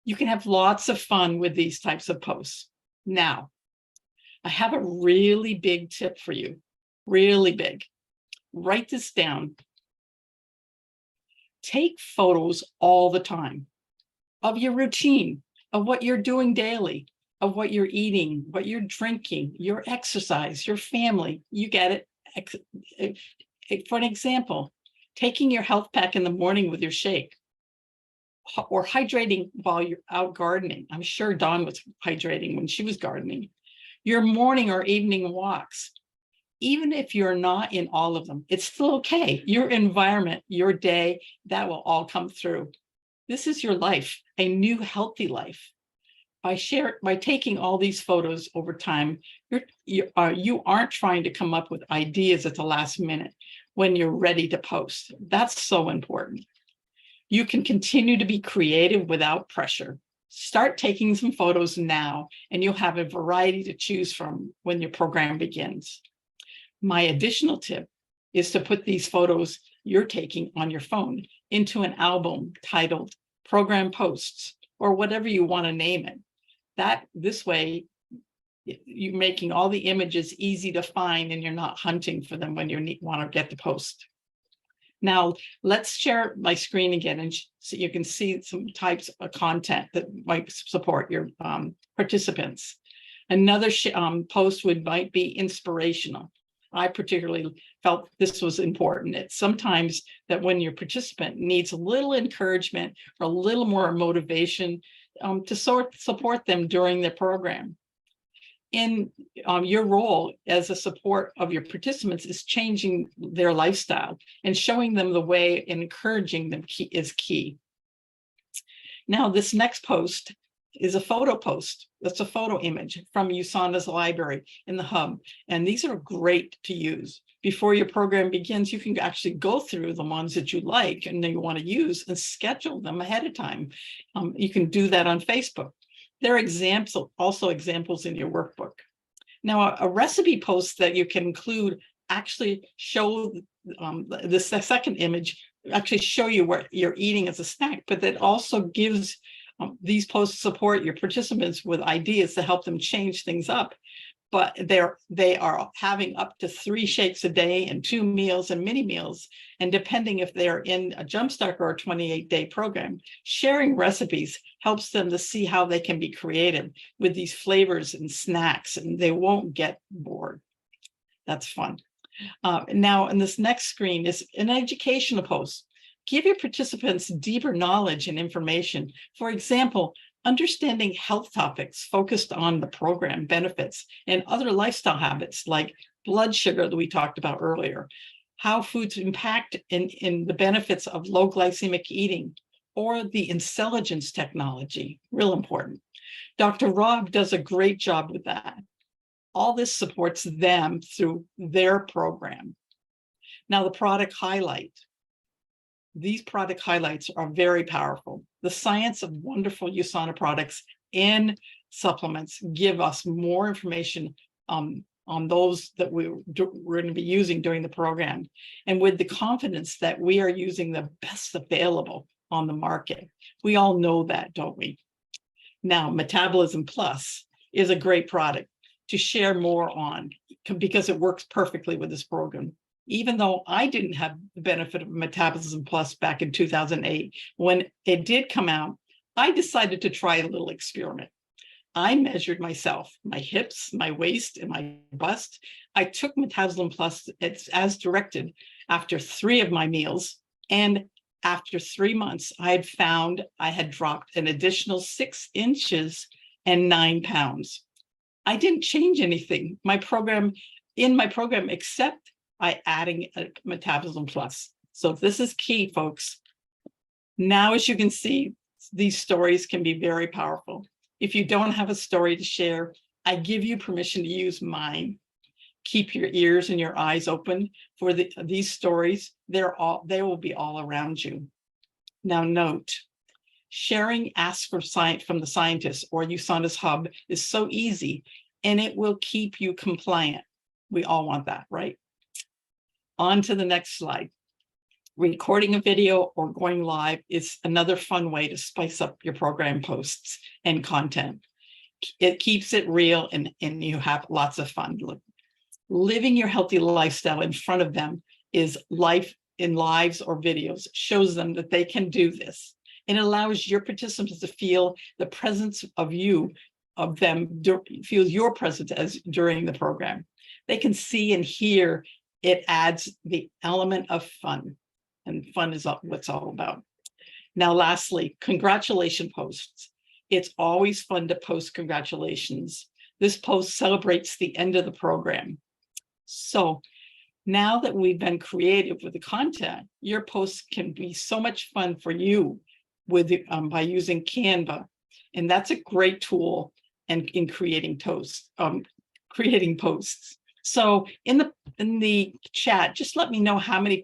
S4: You can have lots of fun with these types of posts. Now, I have a really big tip for you, really big. Write this down. Take photos all the time of your routine, of what you're doing daily, of what you're eating, what you're drinking, your exercise, your family. You get it. For an example, taking your health pack in the morning with your shake, or hydrating while you're out gardening. I'm sure Dawn was hydrating when she was gardening. Your morning or evening walks. Even if you're not in all of them, it's still okay. Your environment, your day, that will all come through. This is your life, a new healthy life. By taking all these photos over time, you aren't trying to come up with ideas at the last minute when you're ready to post. That's so important. You can continue to be creative without pressure. Start taking some photos now, and you'll have a variety to choose from when your program begins. My additional tip is to put these photos you're taking on your phone into an album titled Program Posts, or whatever you want to name it. This way, you're making all the images easy to find, and you're not hunting for them when you want to get the post. Now, let's share my screen again, and so you can see some types of content that might support your participants. Another post might be inspirational. I particularly felt this was important. It's sometimes that when your participant needs a little encouragement or a little more motivation to support them during their program. In your role as a support of your participants is changing their lifestyle and showing them the way, and encouraging them is key. Now, this next post is a photo post. That's a photo image from USANA's library in the hub. And these are great to use. Before your program begins, you can actually go through the ones that you like and that you want to use and schedule them ahead of time. You can do that on Facebook. There are also examples in your workbook. Now, a recipe post that you can include actually show the second image actually show you what you're eating as a snack, but that also gives these posts support your participants with ideas to help them change things up. But they are having up to 3 shakes a day and 2 meals and mini meals. And depending if they're in a Jumpstart or a 28-day program, sharing recipes helps them to see how they can be creative with these flavors and snacks, and they won't get bored. That's fun. Now, in this next screen is an educational post. Give your participants deeper knowledge and information. For example, understanding health topics focused on the program benefits and other lifestyle habits like blood sugar that we talked about earlier, how foods impact in the benefits of low glycemic eating, or the intelligence technology, real important. Dr. Rob does a great job with that. All this supports them through their program. Now, the product highlight. These product highlights are very powerful. The science of wonderful USANA products and supplements give us more information on those that we're going to be using during the program, and with the confidence that we are using the best available on the market. We all know that, don't we? Now, Metabolism Plus is a great product to share more on because it works perfectly with this program. Even though I didn't have the benefit of Metabolism Plus back in 2008, when it did come out, I decided to try a little experiment. I measured myself, my hips, my waist, and my bust. I took Metabolism Plus as directed after 3 of my meals. And after 3 months, I had found I had dropped an additional 6 inches and 9 pounds. I didn't change anything. My program, except by adding a Metabolism Plus. So this is key, folks. Now, as you can see, these stories can be very powerful. If you don't have a story to share, I give you permission to use mine. Keep your ears and your eyes open for these stories. They will be all around you. Now, note, sharing Ask for Science from the Scientists or USANA's Hub is so easy, and it will keep you compliant. We all want that, right? On to the next slide. Recording a video or going live is another fun way to spice up your program posts and content. It keeps it real and you have lots of fun. Living your healthy lifestyle in front of them is life in lives or videos, shows them that they can do this. It allows your participants to feel the presence of them, feel your presence as during the program. They can see and hear. It adds the element of fun, and fun is what's all about. Now, lastly, congratulation posts. It's always fun to post congratulations. This post celebrates the end of the program. So now that we've been creative with the content, your posts can be so much fun for you by using Canva. And that's a great tool in creating posts. So in the chat, just let me know how many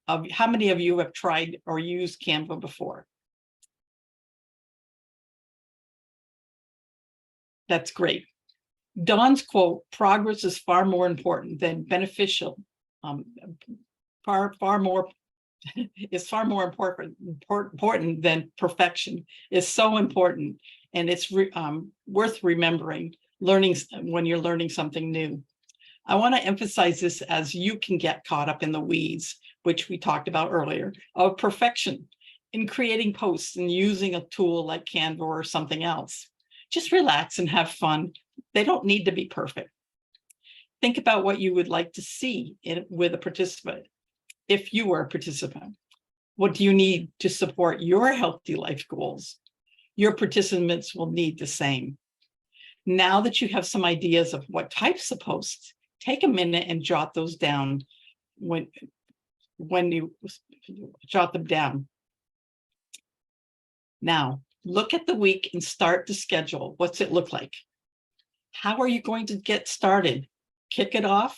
S4: of you have tried or used Canva before. That's great. Dawn's quote, progress is far more important than beneficial, far more important than perfection, is so important. And it's worth remembering when you're learning something new. I want to emphasize this as you can get caught up in the weeds, which we talked about earlier, of perfection in creating posts and using a tool like Canva or something else. Just relax and have fun. They don't need to be perfect. Think about what you would like to see with a participant. If you were a participant, what do you need to support your healthy life goals? Your participants will need the same. Now that you have some ideas of what types of posts, take a minute and jot those down when you jot them down. Now, look at the week and start to schedule. What's it look like? How are you going to get started? Kick it off.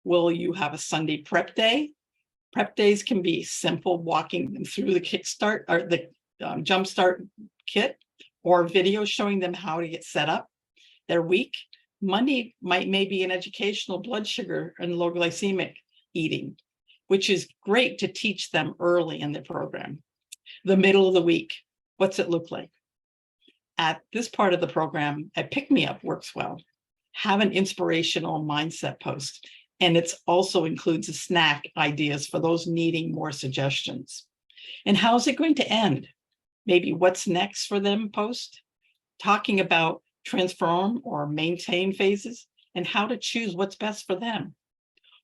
S4: Will you have a Sunday prep day? Prep days can be simple, walking them through the Kickstart or the Jumpstart kit, or video showing them how to get set up their week. Monday may be an educational blood sugar and low glycemic eating, which is great to teach them early in the program. The middle of the week, what's it look like? At this part of the program, a pick-me-up works well. Have an inspirational mindset post, and it also includes a snack ideas for those needing more suggestions. And how's it going to end? Maybe what's next for them post, talking about transform or maintain phases and how to choose what's best for them,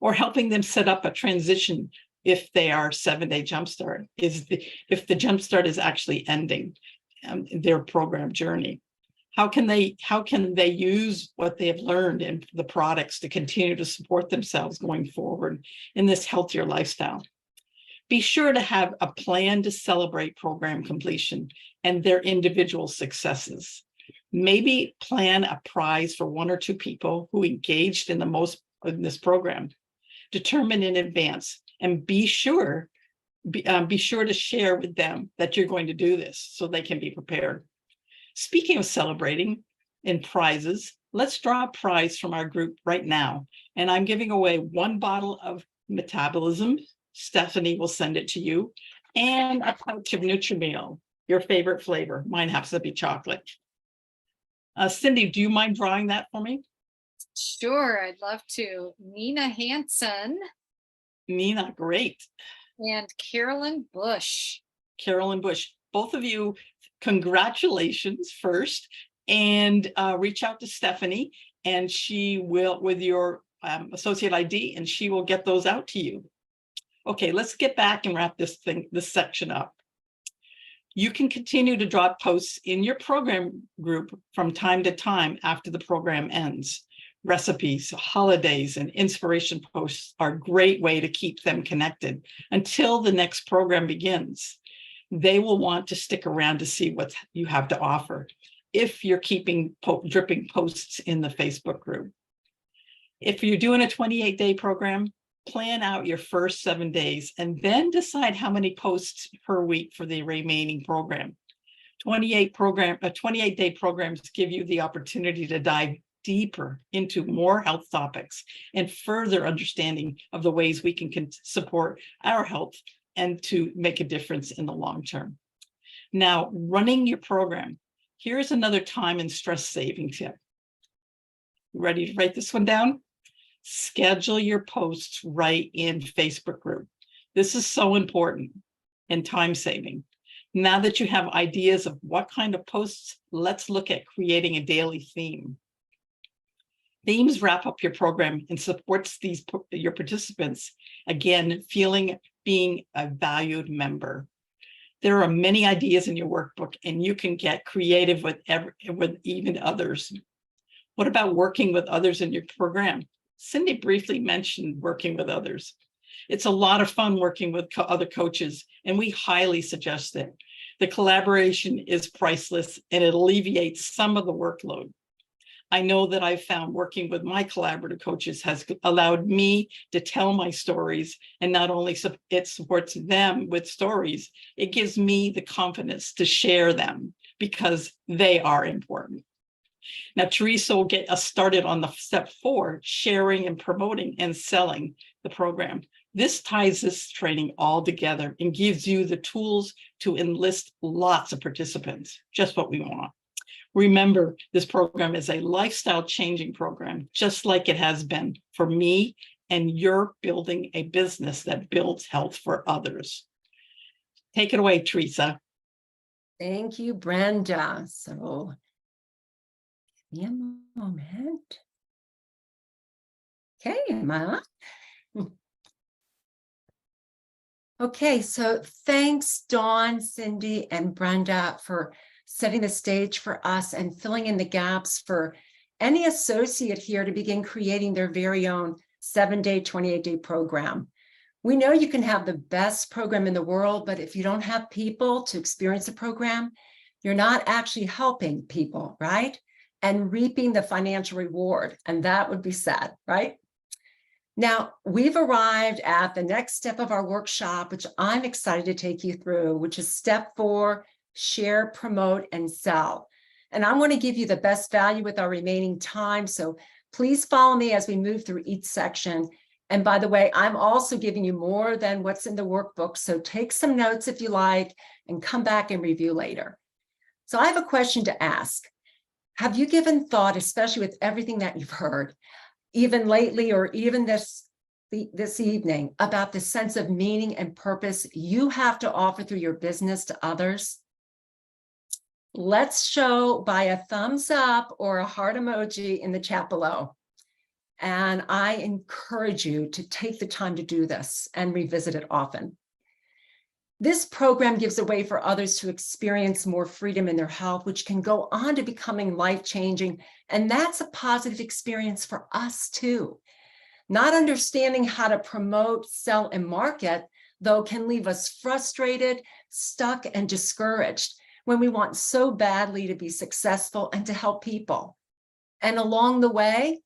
S4: or helping them set up a transition if they are 7-day jumpstart, if the jumpstart is actually ending their program journey. How can they use what they have learned in the products to continue to support themselves going forward in this healthier lifestyle? Be sure to have a plan to celebrate program completion and their individual successes. Maybe plan a prize for 1 or 2 people who engaged in the most in this program. Determine in advance, and be sure to share with them that you're going to do this so they can be prepared. Speaking of celebrating and prizes, let's draw a prize from our group right now. And I'm giving away 1 bottle of Metabolism. Stephanie will send it to you, and a pouch of Nutrimeal, your favorite flavor. Mine happens to be chocolate. Cindy, do you mind drawing that for me?
S1: Sure, I'd love to. Nina Hansen
S4: Nina, great.
S1: and Carolyn Bush.
S4: Carolyn Bush, both of you, congratulations first, and reach out to Stephanie, and she will, with your associate ID, and she will get those out to you. Okay, let's get back and wrap this section up. You can continue to drop posts in your program group from time to time after the program ends. Recipes, holidays, and inspiration posts are a great way to keep them connected until the next program begins. They will want to stick around to see what you have to offer if you're keeping dripping posts in the Facebook group. If you're doing a 28-day program, plan out your first 7 days and then decide how many posts per week for the remaining program. 28-day programs give you the opportunity to dive deeper into more health topics and further understanding of the ways we can support our health and to make a difference in the long term. Now, running your program, here's another time and stress saving tip. Ready to write this one down? Schedule your posts right in Facebook group. This is so important and time saving. Now that you have ideas of what kind of posts, let's look at creating a daily theme. Themes wrap up your program and supports your participants, again, being a valued member. There are many ideas in your workbook, and you can get creative with even others. What about working with others in your program? Cindy briefly mentioned working with others. It's a lot of fun working with other coaches, and we highly suggest it. The collaboration is priceless, and it alleviates some of the workload. I know that I've found working with my collaborative coaches has allowed me to tell my stories, and not only it supports them with stories, it gives me the confidence to share them because they are important. Now, Teresa will get us started on the step 4, sharing and promoting and selling the program. This ties this training all together and gives you the tools to enlist lots of participants, just what we want. Remember, this program is a lifestyle changing program, just like it has been for me, and you're building a business that builds health for others. Take it away, Teresa.
S5: Thank you, Brenda. So, give me a moment. Okay, am I on? Okay, so thanks, Dawn, Cindy, and Brenda for setting the stage for us and filling in the gaps for any associate here to begin creating their very own 7-day, 28-day program. We know you can have the best program in the world, but if you don't have people to experience the program, you're not actually helping people, right? And reaping the financial reward, and that would be sad, right? Now, we've arrived at the next step of our workshop, which I'm excited to take you through, which is step 4, share, promote, and sell. And I want to give you the best value with our remaining time. So please follow me as we move through each section And by the way, I'm also giving you more than what's in the workbook. So take some notes if you like and come back and review later. So I have a question to ask. Have you given thought, especially with everything that you've heard, even lately or even this evening, about the sense of meaning and purpose you have to offer through your business to others? Let's show by a thumbs up or a heart emoji in the chat below. And I encourage you to take the time to do this and revisit it often. This program gives a way for others to experience more freedom in their health, which can go on to becoming life-changing. And that's a positive experience for us too. Not understanding how to promote, sell, and market, though, can leave us frustrated, stuck, and discouraged when we want so badly to be successful and to help people. And along the way,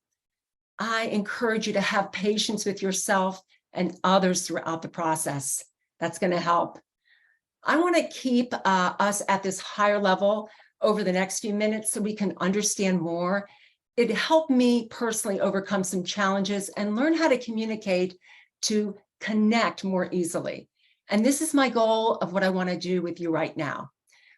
S5: I encourage you to have patience with yourself and others throughout the process. That's going to help. I want to keep us at this higher level over the next few minutes so we can understand more. It helped me personally overcome some challenges and learn how to communicate to connect more easily. And this is my goal of what I want to do with you right now.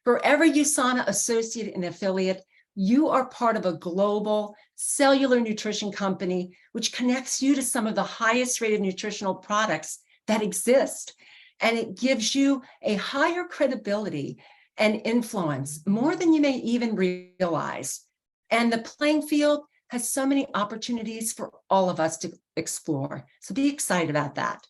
S5: For every USANA associate and affiliate, you are part of a global cellular nutrition company, which connects you to some of the highest rated nutritional products that exist. And it gives you a higher credibility and influence, more than you may even realize. And the playing field has so many opportunities for all of us to explore. So be excited about that.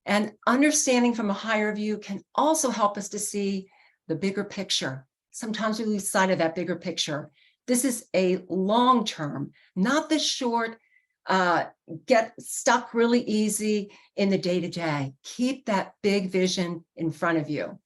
S5: And understanding from a higher view can also help us to see the bigger picture. Sometimes we lose sight of that bigger picture. This is a long-term, not the short, get stuck really easy in the day-to-day. Keep that big vision in front of you.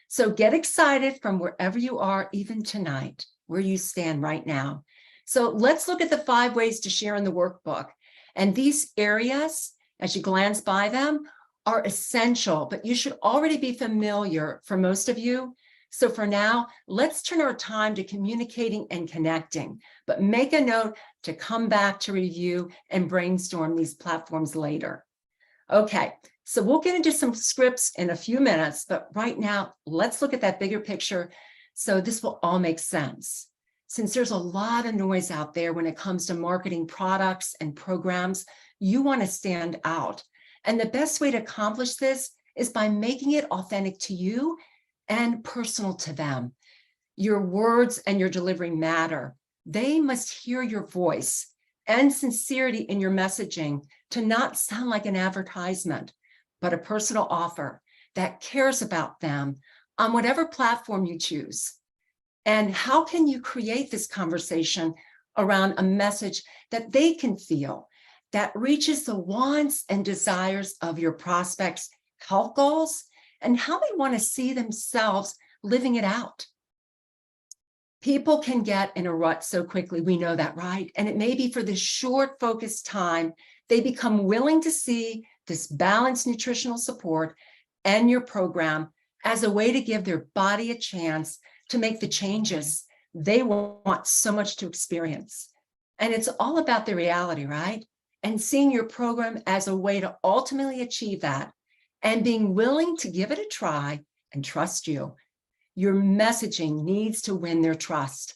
S5: So get excited from wherever you are, even tonight, where you stand right now. So let's look at the 5 ways to share in the workbook. And these areas, as you glance by them, are essential, but you should already be familiar for most of you. So for now, let's turn our time to communicating and connecting, but make a note to come back to review and brainstorm these platforms later. Okay, so we'll get into some scripts in a few minutes, but right now, let's look at that bigger picture so this will all make sense. Since there's a lot of noise out there when it comes to marketing products and programs, you want to stand out. And the best way to accomplish this is by making it authentic to you and personal to them. Your words and your delivery matter. They must hear your voice and sincerity in your messaging to not sound like an advertisement, but a personal offer that cares about them on whatever platform you choose. And how can you create this conversation around a message that they can feel, that reaches the wants and desires of your prospects' health goals, and how they want to see themselves living it out? People can get in a rut so quickly, we know that, right? And it may be for this short, focused time, they become willing to see this balanced nutritional support and your program as a way to give their body a chance to make the changes they want so much to experience. And it's all about the reality, right? And seeing your program as a way to ultimately achieve that and being willing to give it a try and trust you. Your messaging needs to win their trust.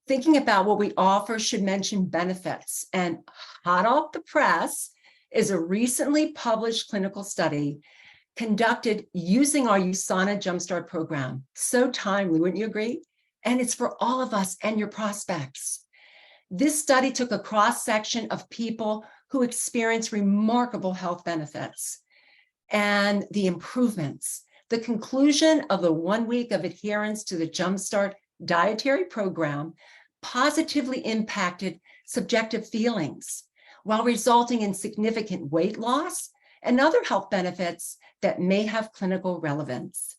S5: Thinking about what we offer should mention benefits. And hot off the press is a recently published clinical study conducted using our USANA Jumpstart program. So timely, wouldn't you agree? And it's for all of us and your prospects. This study took a cross-section of people who experienced remarkable health benefits and the improvements. The conclusion of the 1 week of adherence to the Jumpstart dietary program positively impacted subjective feelings while resulting in significant weight loss and other health benefits that may have clinical relevance.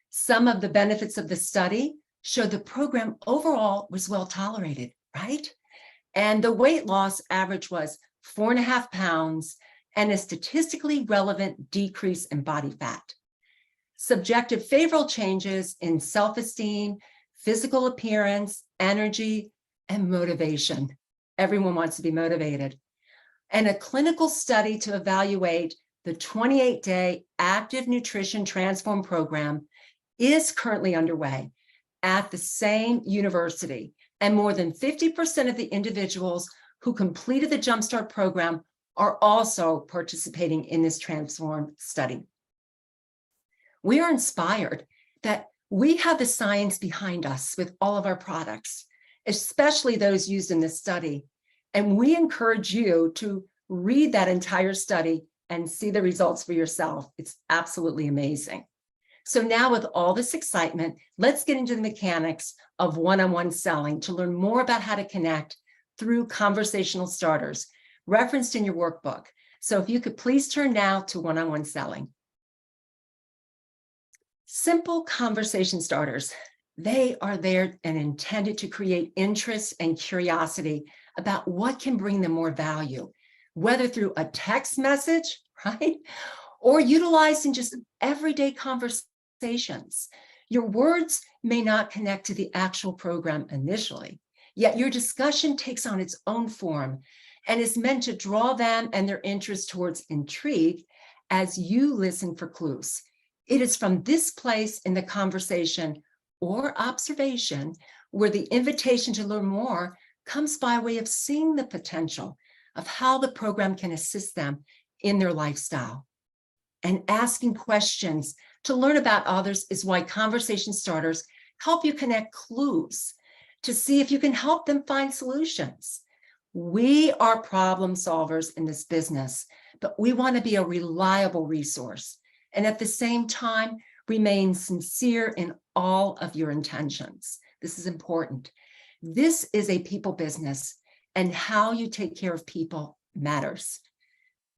S5: Some of the benefits of the study showed the program overall was well tolerated, right? And the weight loss average was 4.5 pounds and a statistically relevant decrease in body fat. Subjective favorable changes in self-esteem, physical appearance, energy, and motivation. Everyone wants to be motivated. and a clinical study to evaluate the 28-day Active Nutrition Transform program is currently underway at the same university. And more than 50% of the individuals who completed the Jumpstart program are also participating in this Transform study. We are inspired that we have the science behind us with all of our products, especially those used in this study. And we encourage you to read that entire study and see the results for yourself. It's absolutely amazing. So now with all this excitement, let's get into the mechanics of one-on-one selling to learn more about how to connect through conversational starters referenced in your workbook. So if you could please turn now to one-on-one selling. Simple conversation starters. They are there and intended to create interest and curiosity about what can bring them more value, whether through a text message, right? Or utilized in just everyday conversations. Your words may not connect to the actual program initially, yet your discussion takes on its own form and is meant to draw them and their interest towards intrigue as you listen for clues. It is from this place in the conversation or observation where the invitation to learn more comes by way of seeing the potential of how the program can assist them in their lifestyle. And asking questions to learn about others is why conversation starters help you connect clues to see if you can help them find solutions. We are problem solvers in this business, but we want to be a reliable resource and at the same time remain sincere in all of your intentions. This is important. This is a people business, and how you take care of people matters.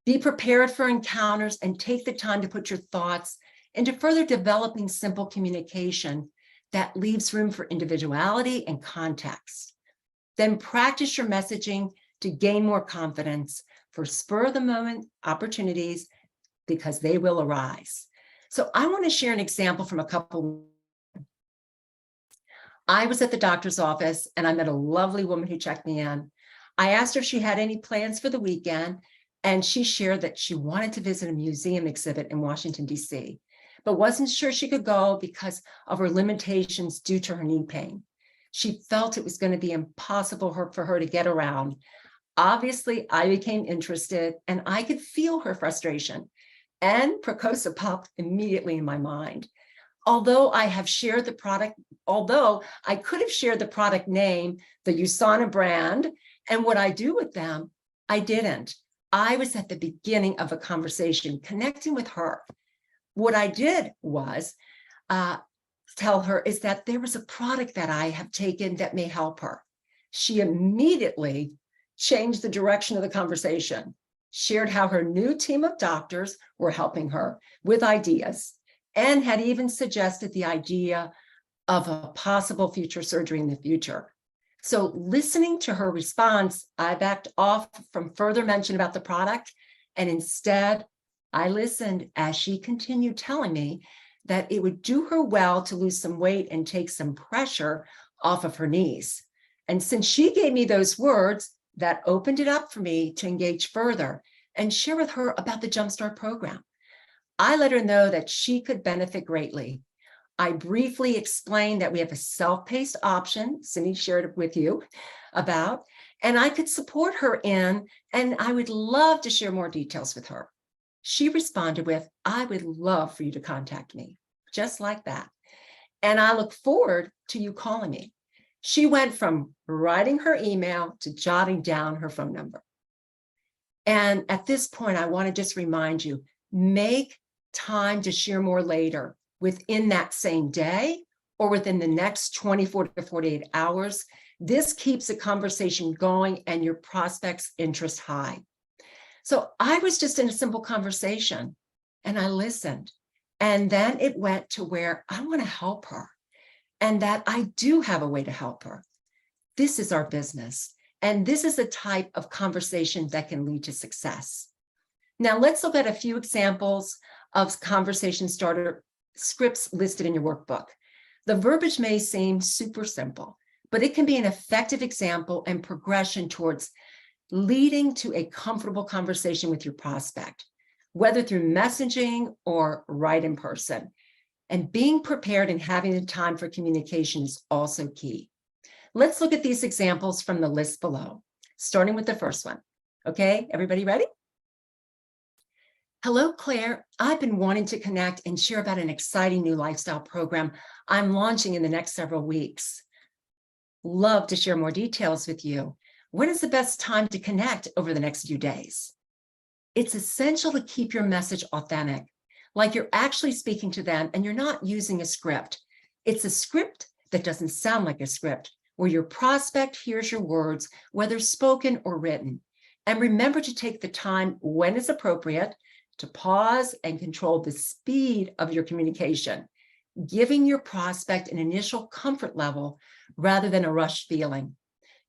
S5: Be prepared for encounters and take the time to put your thoughts into further developing simple communication that leaves room for individuality and context. Then practice your messaging to gain more confidence for spur-of-the-moment opportunities, because they will arise. So I want to share an example from a couple. I was at the doctor's office and I met a lovely woman who checked me in. I asked her if she had any plans for the weekend, and she shared that she wanted to visit a museum exhibit in Washington, D.C., but wasn't sure she could go because of her limitations due to her knee pain. She felt it was going to be impossible for her to get around. Obviously, I became interested and I could feel her frustration, and Precosa popped immediately in my mind. Although I could have shared the product name, the USANA brand, and what I do with them, I didn't. I was at the beginning of a conversation connecting with her. What I did was tell her is that there was a product that I have taken that may help her. She immediately changed the direction of the conversation, shared how her new team of doctors were helping her with ideas, and had even suggested the idea of a possible future surgery in the future. So listening to her response, I backed off from further mention about the product, and instead I listened as she continued telling me that it would do her well to lose some weight and take some pressure off of her knees. And since she gave me those words, that opened it up for me to engage further and share with her about the Jumpstart program. I let her know that she could benefit greatly. I briefly explained that we have a self-paced option, Cindy shared it with you about, and I could support her in, and I would love to share more details with her. She responded with, I would love for you to contact me, just like that. And I look forward to you calling me. She went from writing her email to jotting down her phone number. And at this point, I want to just remind you, make time to share more later within that same day or within the next 24 to 48 hours. This keeps the conversation going and your prospects' interest high. So I was just in a simple conversation and I listened. And then it went to where I want to help her and that I do have a way to help her. This is our business. And this is the type of conversation that can lead to success. Now let's look at a few examples of conversation starter scripts listed in your workbook. The verbiage may seem super simple, but it can be an effective example and progression towards leading to a comfortable conversation with your prospect, whether through messaging or right in person. And being prepared and having the time for communication is also key. Let's look at these examples from the list below, starting with the first one. Okay, everybody ready? Hello, Claire. I've been wanting to connect and share about an exciting new lifestyle program I'm launching in the next several weeks. Love to share more details with you. When is the best time to connect over the next few days? It's essential to keep your message authentic, like you're actually speaking to them and you're not using a script. It's a script that doesn't sound like a script, where your prospect hears your words, whether spoken or written. And remember to take the time when it's appropriate to pause and control the speed of your communication, giving your prospect an initial comfort level rather than a rushed feeling.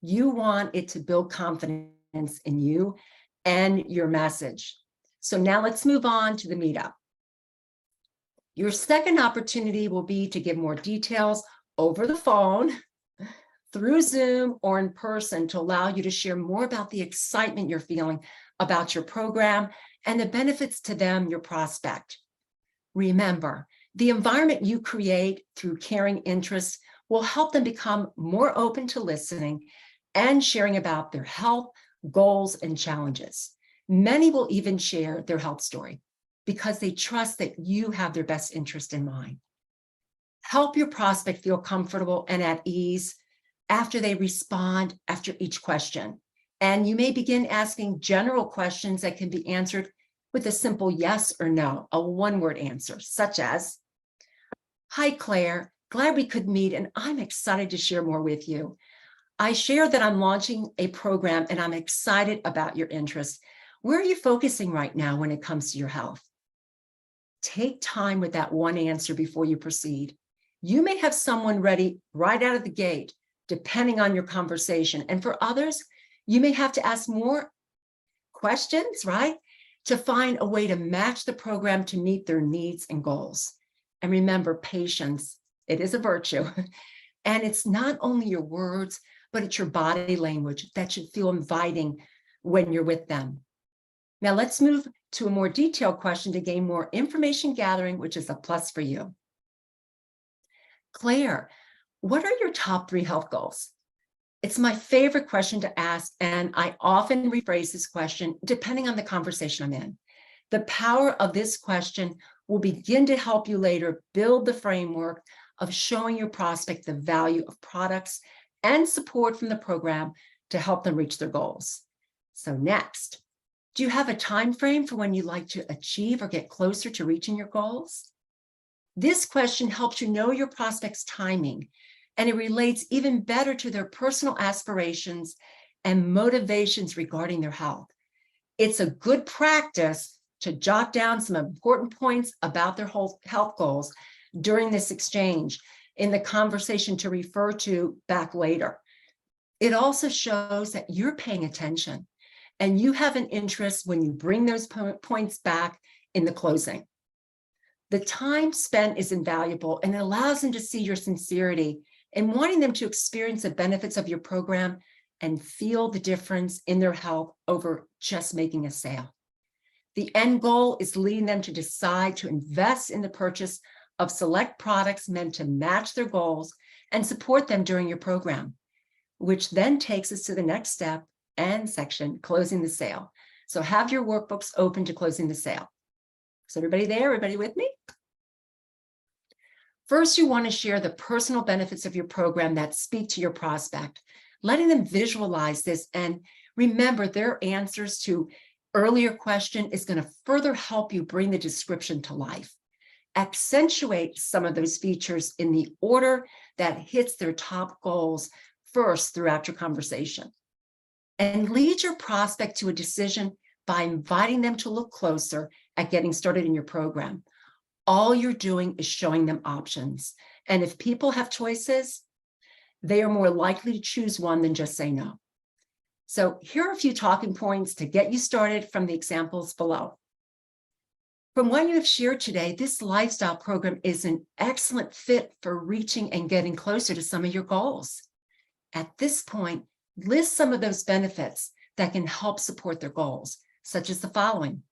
S5: You want it to build confidence in you and your message. So now let's move on to the meetup. Your second opportunity will be to give more details over the phone, through Zoom, or in person to allow you to share more about the excitement you're feeling about your program and the benefits to them, your prospect. Remember, the environment you create through caring interests will help them become more open to listening and sharing about their health, goals, and challenges. Many will even share their health story because they trust that you have their best interest in mind. Help your prospect feel comfortable and at ease after they respond after each question. And you may begin asking general questions that can be answered with a simple yes or no, a one-word answer, such as, "Hi, Claire, glad we could meet, and I'm excited to share more with you. I share that I'm launching a program and I'm excited about your interest. Where are you focusing right now when it comes to your health?" Take time with that one answer before you proceed. You may have someone ready right out of the gate, depending on your conversation. And for others, you may have to ask more questions, right? To find a way to match the program to meet their needs and goals. And remember, patience, it is a virtue. And it's not only your words, but it's your body language that should feel inviting when you're with them. Now let's move to a more detailed question to gain more information gathering, which is a plus for you. Claire, what are your top 3 health goals? It's my favorite question to ask, and I often rephrase this question depending on the conversation I'm in. The power of this question will begin to help you later build the framework of showing your prospect the value of products and support from the program to help them reach their goals. So next, do you have a time frame for when you'd like to achieve or get closer to reaching your goals? This question helps you know your prospect's timing, and it relates even better to their personal aspirations and motivations regarding their health. It's a good practice to jot down some important points about their health goals during this exchange in the conversation to refer to back later. It also shows that you're paying attention and you have an interest when you bring those points back in the closing. The time spent is invaluable and it allows them to see your sincerity and wanting them to experience the benefits of your program and feel the difference in their health over just making a sale. The end goal is leading them to decide to invest in the purchase of select products meant to match their goals and support them during your program, which then takes us to the next step and section, closing the sale. So have your workbooks open to closing the sale. So everybody there, everybody with me? First, you want to share the personal benefits of your program that speak to your prospect, letting them visualize this and remember their answers to earlier question is going to further help you bring the description to life. Accentuate some of those features in the order that hits their top goals first throughout your conversation. And lead your prospect to a decision by inviting them to look closer at getting started in your program. All you're doing is showing them options. And if people have choices, they are more likely to choose one than just say no. So here are a few talking points to get you started from the examples below. From what you have shared today, this lifestyle program is an excellent fit for reaching and getting closer to some of your goals. At this point, list some of those benefits that can help support their goals, such as the following.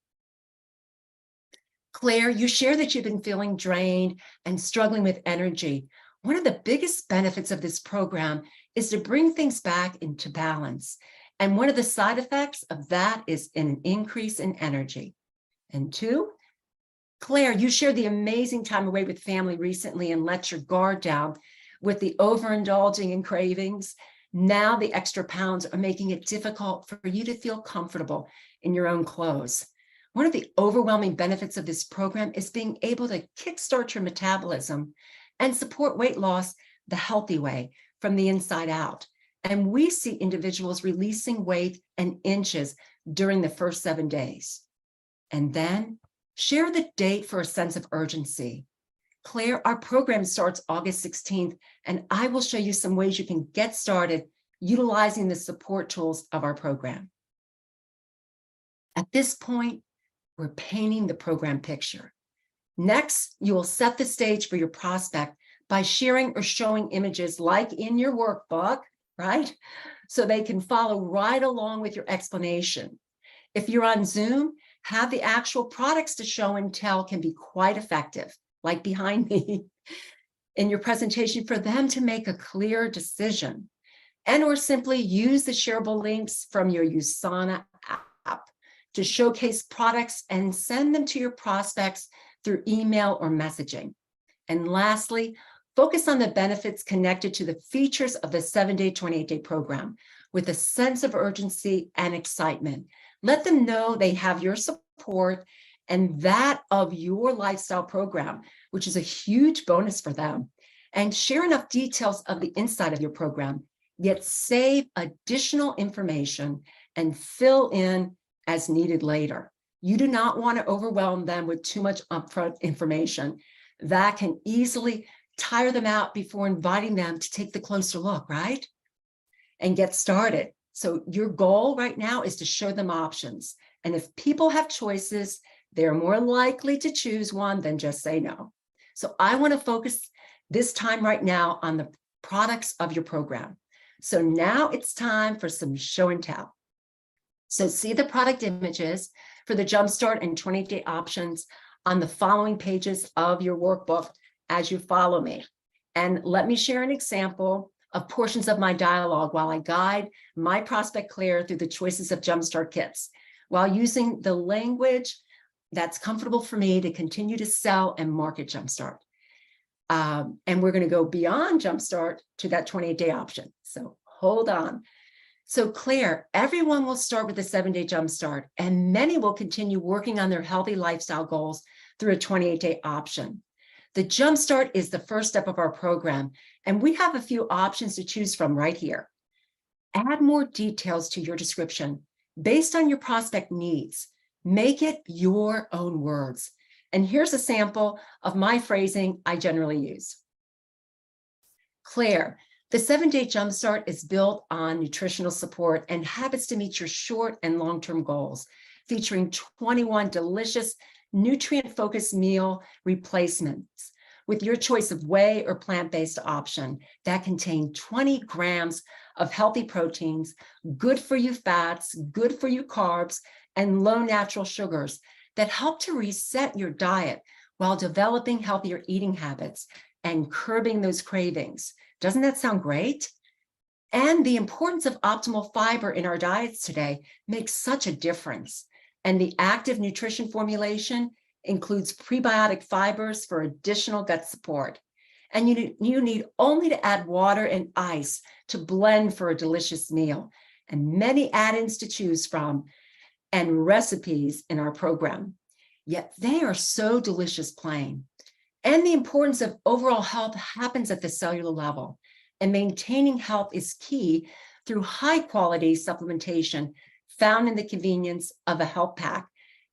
S5: Claire, you share that you've been feeling drained and struggling with energy. One of the biggest benefits of this program is to bring things back into balance. And one of the side effects of that is an increase in energy. And 2, Claire, you shared the amazing time away with family recently and let your guard down with the overindulging in cravings. Now the extra pounds are making it difficult for you to feel comfortable in your own clothes. One of the overwhelming benefits of this program is being able to kickstart your metabolism and support weight loss the healthy way from the inside out. And we see individuals releasing weight and inches during the first 7 days. And then share the date for a sense of urgency. Claire, our program starts August 16th, and I will show you some ways you can get started utilizing the support tools of our program. At this point, we're painting the program picture. Next, you will set the stage for your prospect by sharing or showing images like in your workbook, right? So they can follow right along with your explanation. If you're on Zoom, have the actual products to show and tell can be quite effective, like behind me, in your presentation for them to make a clear decision. And or simply use the shareable links from your USANA app to showcase products and send them to your prospects through email or messaging. And lastly, focus on the benefits connected to the features of the 7-day, 28-day program with a sense of urgency and excitement. Let them know they have your support and that of your lifestyle program, which is a huge bonus for them. And share enough details of the inside of your program, yet save additional information and fill in as needed later. You do not want to overwhelm them with too much upfront information. That can easily tire them out before inviting them to take the closer look, right? And get started. So your goal right now is to show them options. And if people have choices, they're more likely to choose one than just say no. So I want to focus this time right now on the products of your program. So now it's time for some show and tell. So see the product images for the Jumpstart and 28-day options on the following pages of your workbook as you follow me. And let me share an example of portions of my dialogue while I guide my prospect Claire through the choices of Jumpstart kits, while using the language that's comfortable for me to continue to sell and market Jumpstart. And we're going to go beyond Jumpstart to that 28-day option. So hold on. So Claire, everyone will start with a 7-day Jumpstart, and many will continue working on their healthy lifestyle goals through a 28-day option. The Jumpstart is the first step of our program, and we have a few options to choose from right here. Add more details to your description based on your prospect needs. Make it your own words. And here's a sample of my phrasing I generally use. Claire, the 7-day Jumpstart is built on nutritional support and habits to meet your short and long-term goals, featuring 21 delicious nutrient-focused meal replacements with your choice of whey or plant-based option that contain 20 grams of healthy proteins, good for you fats, good for you carbs, and low natural sugars that help to reset your diet while developing healthier eating habits and curbing those cravings. Doesn't that sound great? And the importance of optimal fiber in our diets today makes such a difference. And the active nutrition formulation includes prebiotic fibers for additional gut support. And you need only to add water and ice to blend for a delicious meal, and many add-ins to choose from and recipes in our program. Yet they are so delicious plain. And the importance of overall health happens at the cellular level, and maintaining health is key through high-quality supplementation found in the convenience of a health pack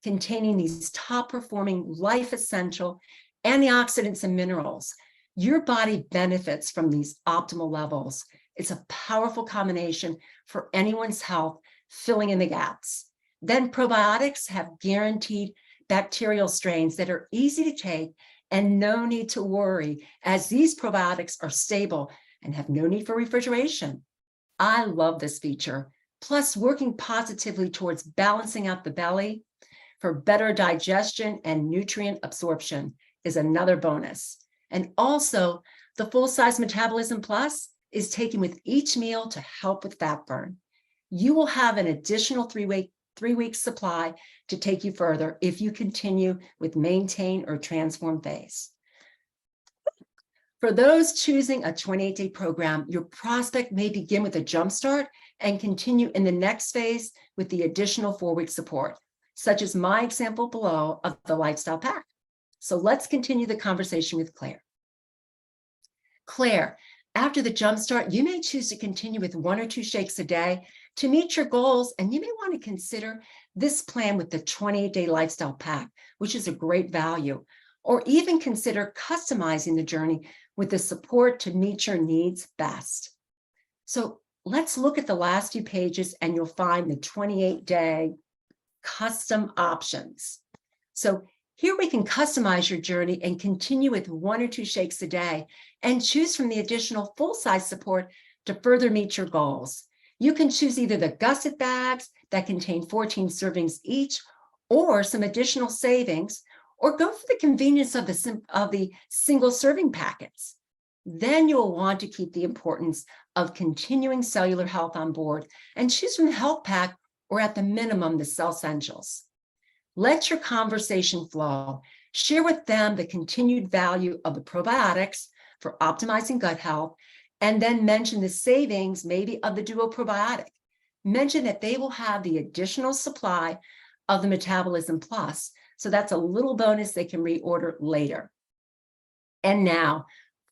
S5: containing these top-performing life-essential antioxidants and minerals. Your body benefits from these optimal levels. It's a powerful combination for anyone's health, filling in the gaps. Then probiotics have guaranteed bacterial strains that are easy to take and no need to worry, as these probiotics are stable and have no need for refrigeration. I love this feature. plus working positively towards balancing out the belly for better digestion and nutrient absorption is another bonus. And also, the full-size Metabolism Plus is taken with each meal to help with fat burn. You will have an additional three-week supply to take you further if you continue with maintain or transform phase. For those choosing a 28-day program, your prospect may begin with a jumpstart and continue in the next phase with the additional 4-week support, such as my example below of the lifestyle pack. So let's continue the conversation with Claire. Claire, after the jumpstart, you may choose to continue with 1 or 2 shakes a day to meet your goals, and you may want to consider this plan with the 28-day lifestyle pack, which is a great value, or even consider customizing the journey with the support to meet your needs best. So let's look at the last few pages and you'll find the 28-day custom options. So here we can customize your journey and continue with 1 or 2 shakes a day and choose from the additional full-size support to further meet your goals. You can choose either the gusset bags that contain 14 servings each, or some additional savings, or go for the convenience of the single serving packets. Then you'll want to keep the importance of continuing cellular health on board and choose from the health pack or at the minimum the Cell Essentials. Let your conversation flow. Share with them the continued value of the probiotics for optimizing gut health, and then mention the savings maybe of the Duo Probiotic. Mention that they will have the additional supply of the Metabolism Plus. So that's a little bonus they can reorder later. And now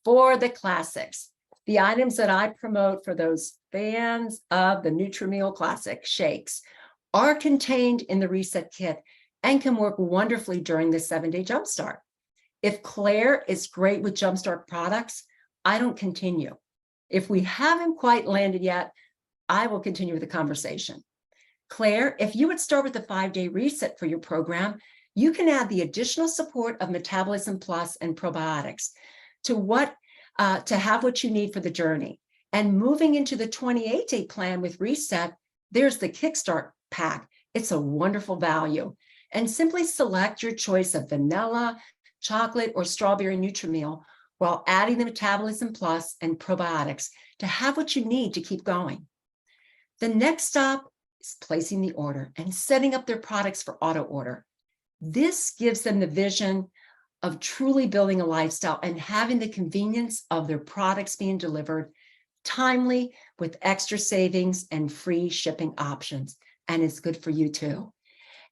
S5: for the classics, the items that I promote for those fans of the Nutrimeal Classic shakes are contained in the Reset Kit and can work wonderfully during the 7-day jumpstart. If Claire is great with jumpstart products, I don't continue. If we haven't quite landed yet, I will continue with the conversation. Claire, if you would start with the 5-day reset for your program, you can add the additional support of Metabolism Plus and probiotics to have what you need for the journey. And moving into the 28-day plan with Reset, there's the Kickstart pack. It's a wonderful value. And simply select your choice of vanilla, chocolate, or strawberry Nutrimeal while adding the Metabolism Plus and probiotics to have what you need to keep going. The next stop is placing the order and setting up their products for auto order. This gives them the vision of truly building a lifestyle and having the convenience of their products being delivered timely with extra savings and free shipping options. And it's good for you too.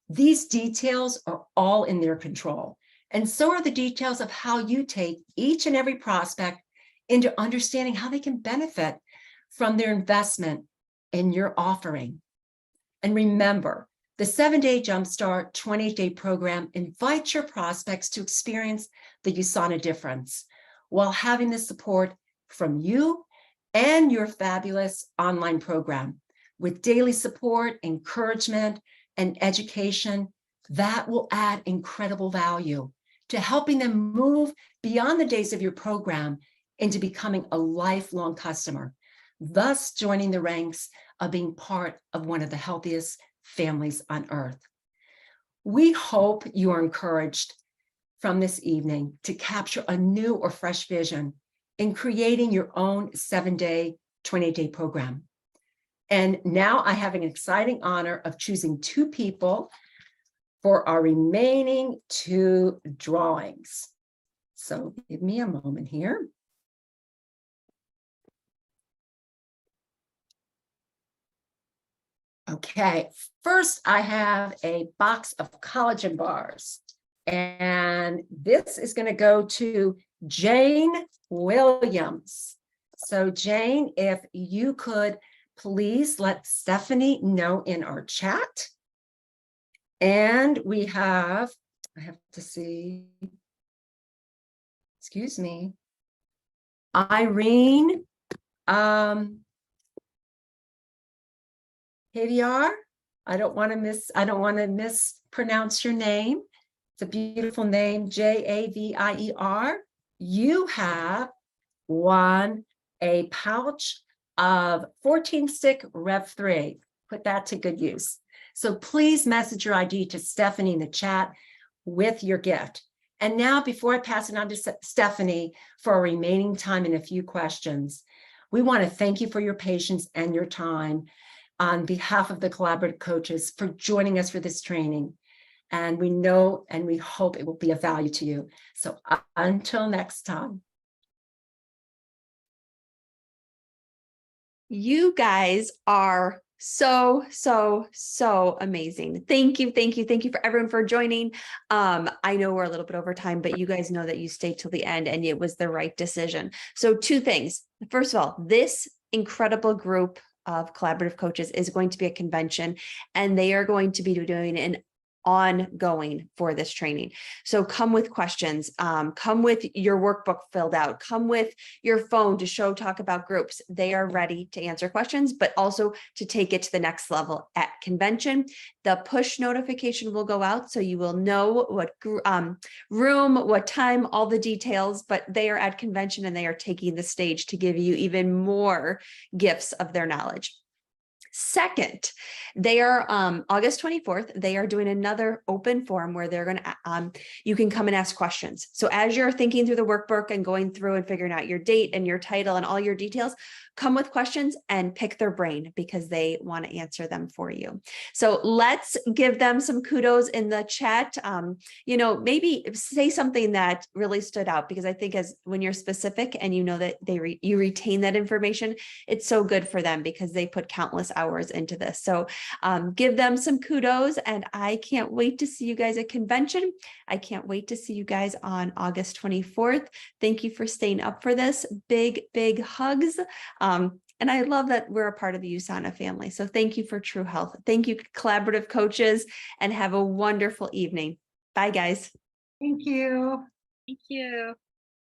S5: These details are all in their control. And so are the details of how you take each and every prospect into understanding how they can benefit from their investment in your offering. And remember, the 7-day Jumpstart 28-day program invites your prospects to experience the USANA difference while having the support from you and your fabulous online program with daily support, encouragement, and education that will add incredible value to helping them move beyond the days of your program into becoming a lifelong customer, thus joining the ranks of being part of one of the healthiest families on earth. We hope you are encouraged from this evening to capture a new or fresh vision in creating your own 7-day, 28-day program. And now I have an exciting honor of choosing 2 people for our remaining 2 drawings. So give me a moment here. Okay, first I have a box of collagen bars, and this is going to go to Jane Williams. So Jane, if you could please let Stephanie know in our chat. And we have, I have to see, excuse me, Irene Javier. I don't want to mispronounce your name. It's a beautiful name, Javier. You have won a pouch of 14-stick Rev 3. put that to good use. So please message your ID to Stephanie in the chat with your gift. And now, before I pass it on to Stephanie for our remaining time and a few questions, we want to thank you for your patience and your time on behalf of the Collaborative Coaches for joining us for this training. And we know and we hope it will be of value to you. So until next time.
S2: You guys are so amazing. Thank you for everyone for joining. I know we're a little bit over time, but you guys know that you stayed till the end and it was the right decision. So 2 things. First of all, this incredible group of collaborative coaches is going to be a convention, and they are going to be doing an ongoing for this training. So come with questions, come with your workbook filled out, come with your phone to talk about groups. They are ready to answer questions, but also to take it to the next level at convention. The push notification will go out, so you will know what room, what time, all the details, but they are at convention and they are taking the stage to give you even more gifts of their knowledge. Second, they are August 24th, they are doing another open forum where they're going to, you can come and ask questions. So as you're thinking through the workbook and going through and figuring out your date and your title and all your details, come with questions and pick their brain because they want to answer them for you. So let's give them some kudos in the chat. You know, maybe say something that really stood out, because I think when you're specific and you know that you retain that information, it's so good for them because they put countless hours into this. So give them some kudos, and I can't wait to see you guys at convention. I can't wait to see you guys on August 24th. Thank you for staying up for this. Big hugs. And I love that we're a part of the USANA family. So thank you for True Health. Thank you, collaborative coaches, and have a wonderful evening. Bye, guys.
S3: Thank you.
S1: Thank you.